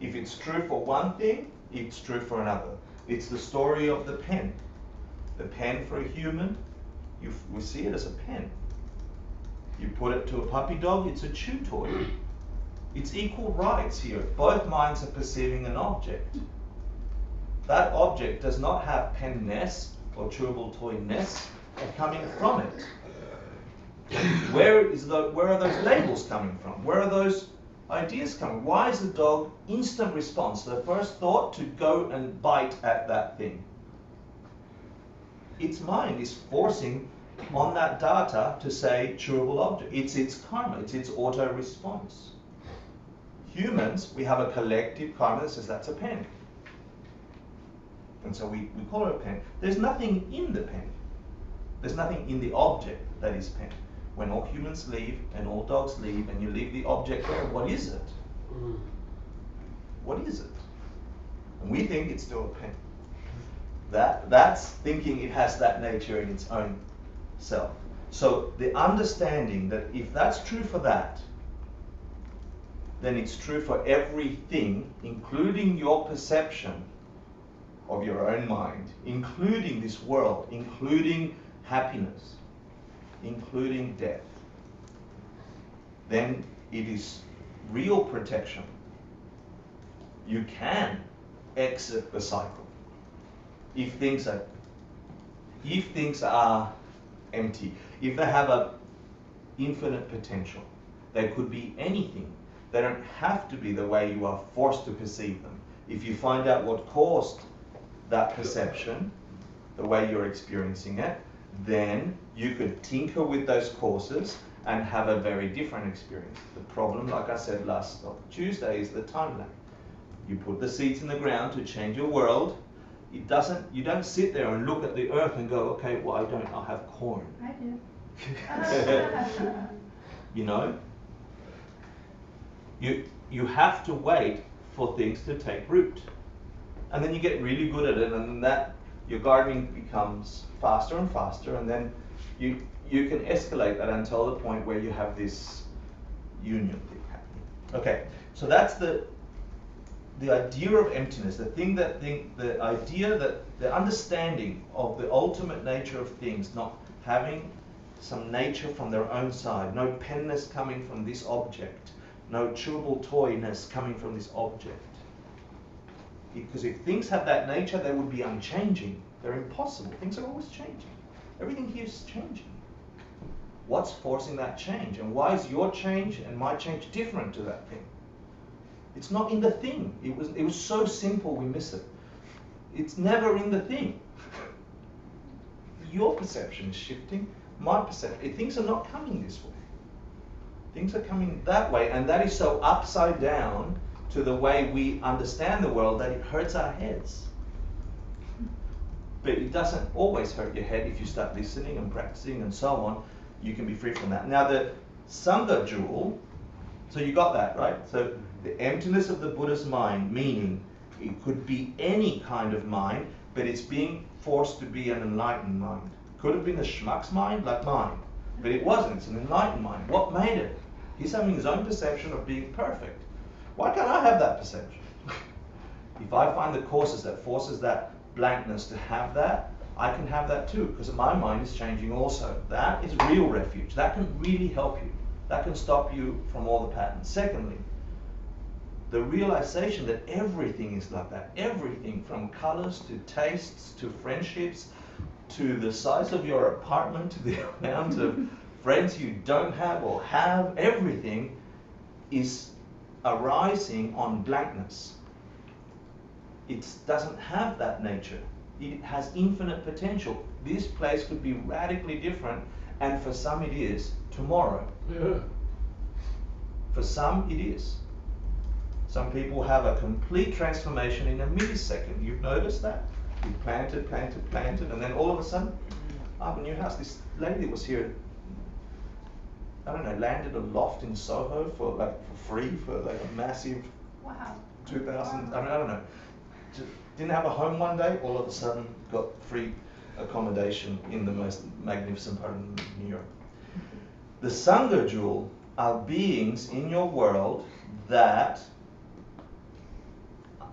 if it's true for one thing, it's true for another. It's the story of the pen. The pen for a human, we see it as a pen. You put it to a puppy dog, it's a chew toy. It's equal rights here. Both minds are perceiving an object. That object does not have penness or chewable toyness coming from it. Where are those labels coming from? Where are those ideas coming? Why is the dog instant response, the first thought to go and bite at that thing? Its mind is forcing on that data to say chewable object. It's its karma, it's its auto response. Humans, we have a collective karma that says that's a pen. And so we call it a pen. There's nothing in the pen. There's nothing in the object that is pen. When all humans leave and all dogs leave and you leave the object there, what is it? What is it? And we think it's still a pen. That's thinking it has that nature in its own self. So the understanding that if that's true for that, then it's true for everything, including your perception of your own mind, including this world, including happiness, including death, then it is real protection. You can exit the cycle if things are empty, if they have an infinite potential. They could be anything. They don't have to be the way you are forced to perceive them. If you find out what caused that perception, the way you're experiencing it, then you could tinker with those causes and have a very different experience. The problem, like I said last Tuesday, is the time lag. You put the seeds in the ground to change your world. You don't sit there and look at the earth and go, okay, why don't I have corn? I do. You know? You have to wait for things to take root. And then you get really good at it, and that your gardening becomes faster and faster, and then you can escalate that until the point where you have this union thing happening. Okay, so that's the idea of emptiness, the idea that the understanding of the ultimate nature of things, not having some nature from their own side, no penness coming from this object, no chewable toyness coming from this object. Because if things have that nature, they would be unchanging. They're impossible. Things are always changing. Everything here is changing. What's forcing that change? And why is your change and my change different to that thing? It's not in the thing. It was so simple we miss it. It's never in the thing. Your perception is shifting. My perception. Things are not coming this way. Things are coming that way, and that is so upside down to the way we understand the world that it hurts our heads. But it doesn't always hurt your head if you start listening and practicing and so on. You can be free from that. Now the Sangha jewel, so you got that, right? So the emptiness of the Buddha's mind, meaning it could be any kind of mind, but it's being forced to be an enlightened mind. Could have been a schmuck's mind like mine, but it wasn't. It's an enlightened mind. What made it? He's having his own perception of being perfect. Why can't I have that perception? If I find the causes that forces that blankness to have that, I can have that too, because my mind is changing also. That is real refuge. That can really help you. That can stop you from all the patterns. Secondly, the realization that everything is like that. Everything from colors to tastes to friendships to the size of your apartment to the amount of friends you don't have or have, everything is arising on blankness. It doesn't have that nature. It has infinite potential. This place could be radically different, and for some it is tomorrow. Yeah. For some it is. Some people have a complete transformation in a millisecond. You've noticed that? You planted, and then all of a sudden, I have a new house. This lady that was here, I don't know, landed a loft in Soho for free for like a massive Wow. 2,000. I don't know. Didn't have a home one day. All of a sudden, got free accommodation in the most magnificent part of New York. The Sangha jewel are beings in your world that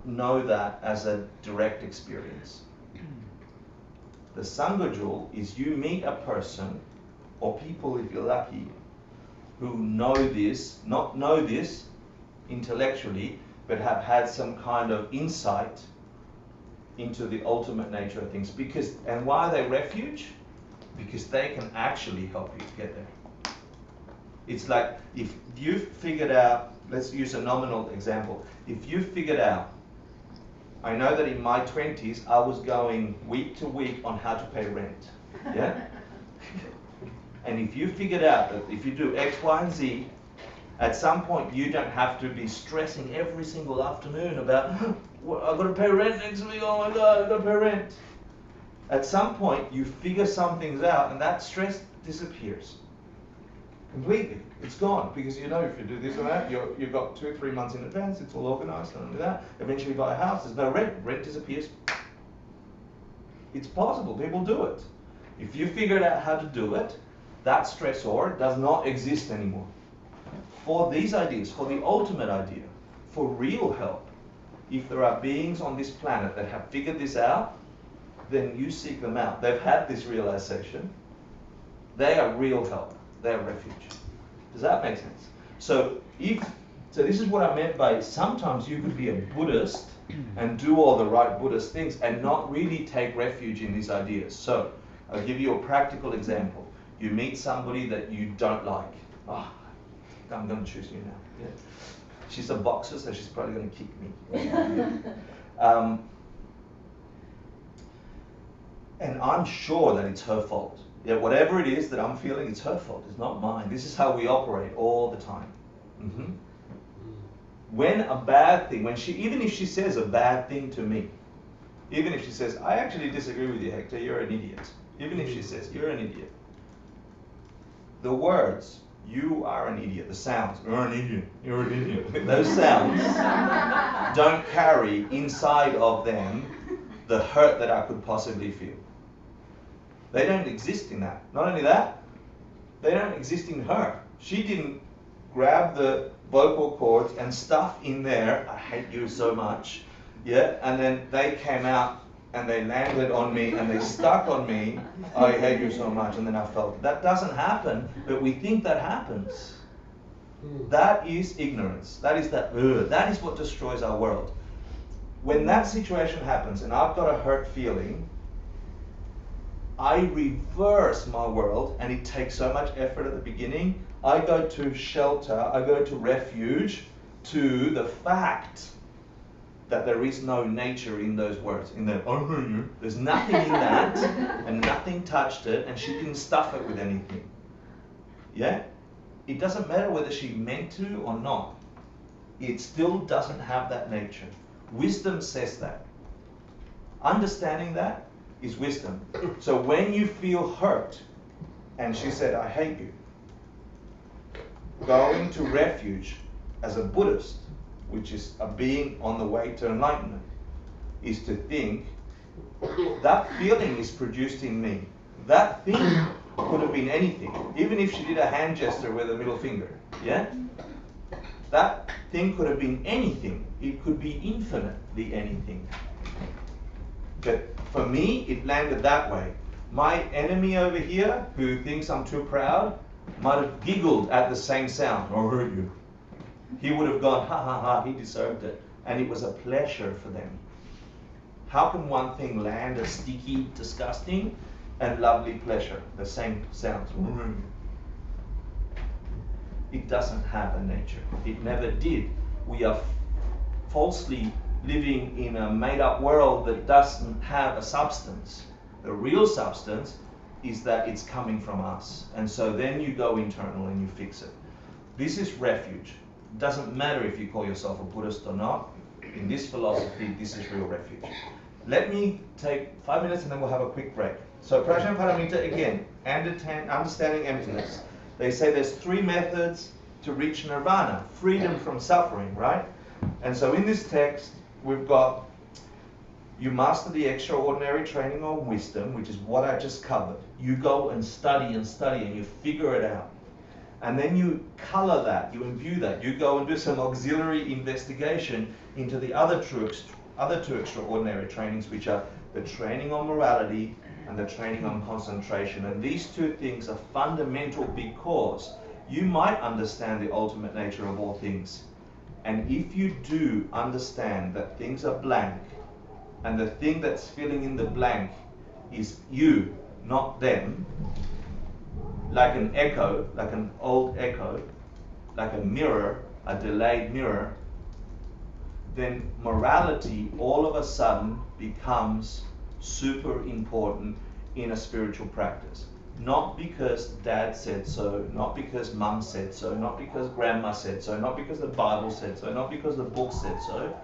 know that as a direct experience. The Sangha jewel is you meet a person, or people if you're lucky, who know this, not know this intellectually, but have had some kind of insight into the ultimate nature of things. And why are they refuge? Because they can actually help you get there. It's like if you've figured out, let's use a nominal example. If you figured out, I know that in my 20s I was going week to week on how to pay rent. Yeah? And if you figured out that if you do X, Y, and Z, at some point you don't have to be stressing every single afternoon about, well, I've got to pay rent next week, oh my God, I've got to pay rent. At some point you figure some things out and that stress disappears. Completely. It's gone, because you know if you do this or that, you've got 2 or 3 months in advance, it's all organized, and do that. Eventually you buy a house, there's no rent, rent disappears. It's possible, people do it. If you figured out how to do it, that stressor does not exist anymore. For these ideas, for the ultimate idea, for real help, if there are beings on this planet that have figured this out, then you seek them out. They've had this realization. They are real help. They are refuge. Does that make sense? So this is what I meant by sometimes you could be a Buddhist and do all the right Buddhist things and not really take refuge in these ideas. So I'll give you a practical example. You meet somebody that you don't like. Oh, I'm going to choose you now. Yeah. She's a boxer, so she's probably going to kick me. And I'm sure that it's her fault. Yeah, whatever it is that I'm feeling, it's her fault. It's not mine. This is how we operate all the time. Mm-hmm. When a bad thing, even if she says a bad thing to me, even if she says, I actually disagree with you, Hector, you're an idiot. Even if she says, you're an idiot. The words, you are an idiot, the sounds, you're an idiot, you're an idiot. Those sounds don't carry inside of them the hurt that I could possibly feel. They don't exist in that. Not only that, they don't exist in her. She didn't grab the vocal cords and stuff in there, I hate you so much, yeah, and then they came out and they landed on me and they stuck on me, I hate you so much, and then I felt it. That doesn't happen, but we think that happens. That is ignorance. That is that is what destroys our world. When that situation happens and I've got a hurt feeling, I reverse my world, and it takes so much effort at the beginning. I go to shelter, I go to refuge, to the fact that there is no nature in those words. In the, I heard you. There's nothing in that, and nothing touched it, and she didn't stuff it with anything. Yeah? It doesn't matter whether she meant to or not. It still doesn't have that nature. Wisdom says that. Understanding that is wisdom. So when you feel hurt, and she said, I hate you, going to refuge as a Buddhist, which is a being on the way to enlightenment, is to think, that feeling is produced in me. That thing could have been anything, even if she did a hand gesture with a middle finger, yeah? That thing could have been anything. It could be infinitely anything. But for me, it landed that way. My enemy over here, who thinks I'm too proud, might have giggled at the same sound, or heard you. He would have gone, ha ha ha, he deserved it. And it was a pleasure for them. How can one thing land a sticky, disgusting, and lovely pleasure? The same sounds. It doesn't have a nature. It never did. We are falsely living in a made-up world that doesn't have a substance. The real substance is that it's coming from us. And so then you go internal and you fix it. This is refuge. It doesn't matter if you call yourself a Buddhist or not. In this philosophy, this is real refuge. Let me take 5 minutes and then we'll have a quick break. So Prajnaparamita, again, understanding emptiness. They say there's 3 methods to reach nirvana, freedom from suffering, right? And so in this text, we've got, you master the extraordinary training on wisdom, which is what I just covered. You go and study and you figure it out. And then you color that, you imbue that. You go and do some auxiliary investigation into the other two extraordinary trainings, which are the training on morality and the training on concentration. And these 2 things are fundamental because you might understand the ultimate nature of all things. And if you do understand that things are blank, and the thing that's filling in the blank is you, not them, like an echo, like an old echo, like a mirror, a delayed mirror, then morality all of a sudden becomes super important in a spiritual practice. not because dad said so, not because mum said so, not because grandma said so, not because the Bible said so, not because the book said so,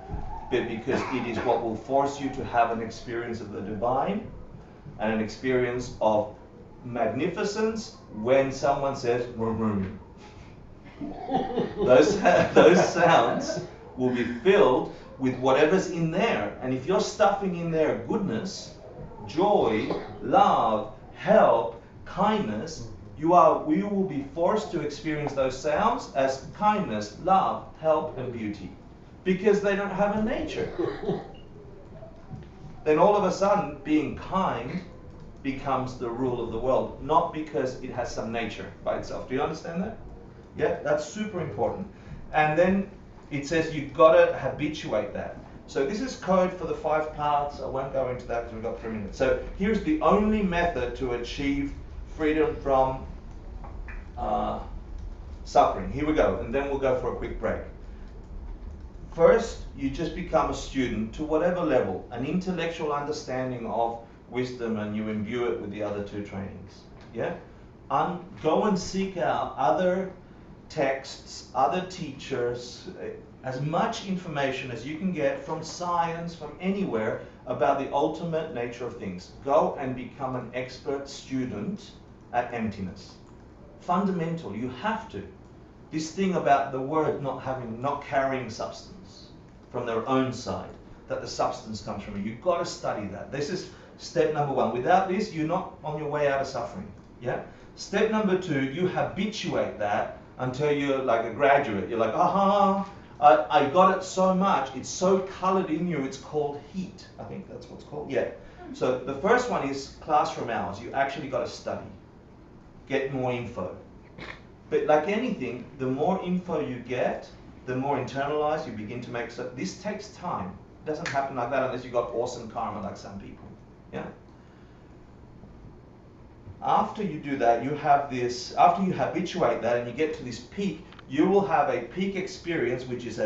but because it is what will force you to have an experience of the divine and an experience of magnificence when someone says vroom, vroom. Those sounds will be filled with whatever's in there, and if you're stuffing in there goodness, joy, love, help, kindness, you will be forced to experience those sounds as kindness, love, help, and beauty, because they don't have a nature. Then all of a sudden, being kind becomes the rule of the world, not because it has some nature by itself. Do you understand that? Yeah, that's super important. And then it says you've got to habituate that. So this is code for the 5 parts. I won't go into that because we've got 3 minutes. So here's the only method to achieve freedom from suffering. Here we go, and then we'll go for a quick break. First, you just become a student to whatever level, an intellectual understanding of wisdom, and you imbue it with the other 2 trainings. Yeah? Go and seek out other texts, other teachers, as much information as you can get from science, from anywhere, about the ultimate nature of things. Go and become an expert student at emptiness. Fundamental, you have to. This thing about the word not carrying substance from their own side, that the substance comes from you. You've got to study that. This is step number 1. Without this, you're not on your way out of suffering. Yeah? Step number 2, you habituate that until you're like a graduate. You're like, I got it so much, it's so colored in you, it's called heat. I think that's what's called. Yeah. So the first one is classroom hours. You actually got to study, get more info. But like anything, the more info you get, the more internalized you begin to make. So this takes time. It doesn't happen like that unless you've got awesome karma like some people. Yeah. After you do that, you have this, after you habituate that and you get to this peak, you will have a peak experience, which is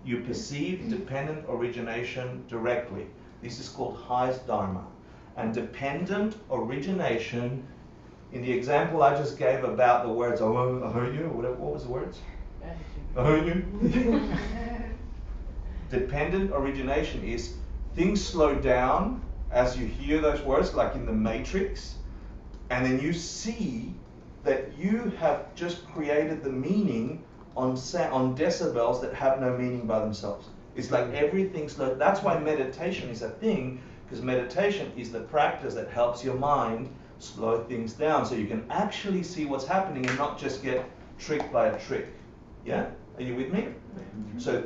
you perceive dependent origination directly. This is called highest dharma. And dependent origination, in the example I just gave about the words ahoyu, what was the words? Ahoyu. Dependent origination is things slow down as you hear those words, like in the Matrix, and then you see that you have just created the meaning on decibels that have no meaning by themselves. It's like everything's slow. That's why meditation is a thing, because meditation is the practice that helps your mind slow things down so you can actually see what's happening and not just get tricked by a trick. Yeah? Are you with me? So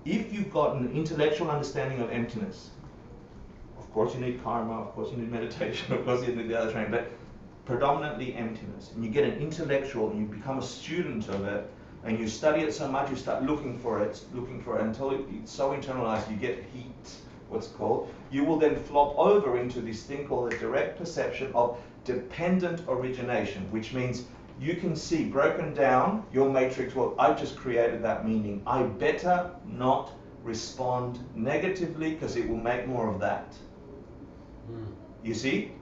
if you've got an intellectual understanding of emptiness, of course you need karma, of course you need meditation, of course you need the other training, but predominantly emptiness. And you get an intellectual and you become a student of it, and you study it so much you start looking for it until it's so internalized you get heat, what's called. You will then flop over into this thing called the direct perception of dependent origination, which means you can see broken down your matrix. Well, I just created that meaning. I better not respond negatively because it will make more of that. You see?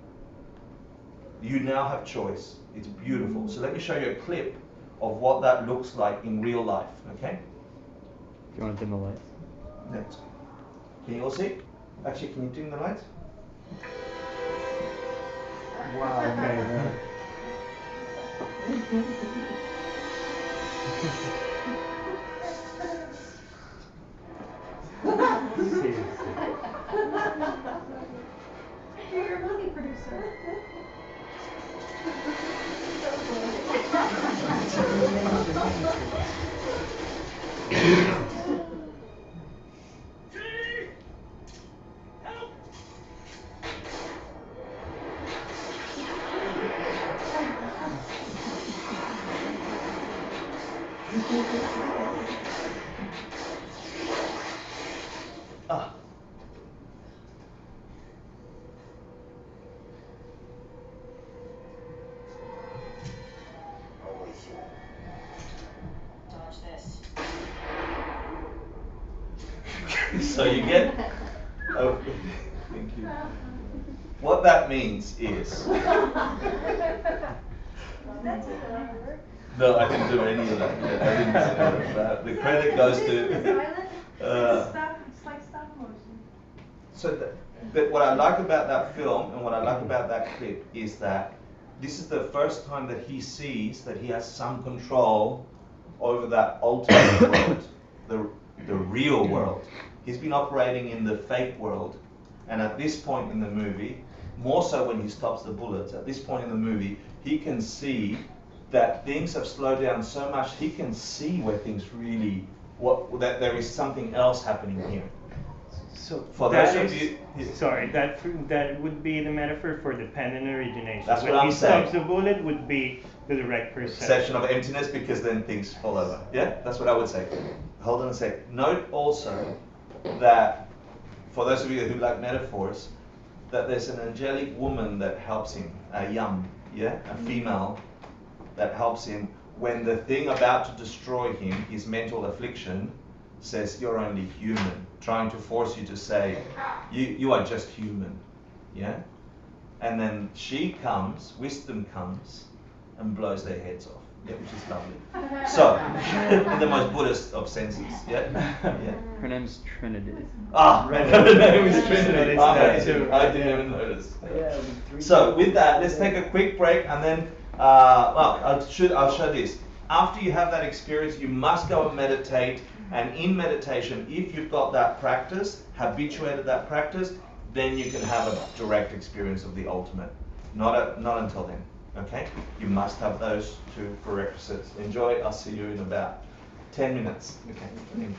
You now have choice. It's beautiful. So let me show you a clip of what that looks like in real life, okay? Do you want to dim the lights? Next. Can you all see? Actually, can you dim the lights? Wow, okay. You're a movie producer. Ah. Dodge this. So you get, oh, thank you. What that means is, no, I didn't do any of that. Yeah, I didn't do any of that. The credit goes to. It's like stop motion. So, but what I like about that film and what I like about that clip is that this is the first time that he sees that he has some control over that ultimate world, the real world. He's been operating in the fake world, and at this point in the movie, more so when he stops the bullets, at this point in the movie, he can see that things have slowed down so much, he can see where things really, that there is something else happening here. So For that those of is- you- sorry, that would be the metaphor for dependent origination. That's when what I'm he saying. stops the bullet would be the direct perception. Section of emptiness, because then things fall over. Yeah, that's what I would say. Hold on a sec. Note also that, for those of you who like metaphors, that there's an angelic woman that helps him, a yum, yeah, a female that helps him when the thing about to destroy him, his mental affliction, says you're only human, trying to force you to say you are just human, yeah. And then she comes, wisdom comes, and blows their heads off, yeah, which is lovely. So, in the most Buddhist of senses, yeah, yeah. Her name's Trinity. Ah, right, her name is Trinity. It's Ah, that amazing. too. I didn't even notice. Yeah. So with that, let's take a quick break, and then well, I'll show this. After you have that experience, you must go and meditate. And in meditation, if you've got that practice, habituated that practice, then you can have a direct experience of the ultimate. Not until then. Okay? You must have those two prerequisites. Enjoy. I'll see you in about 10 minutes. Okay. Thank you.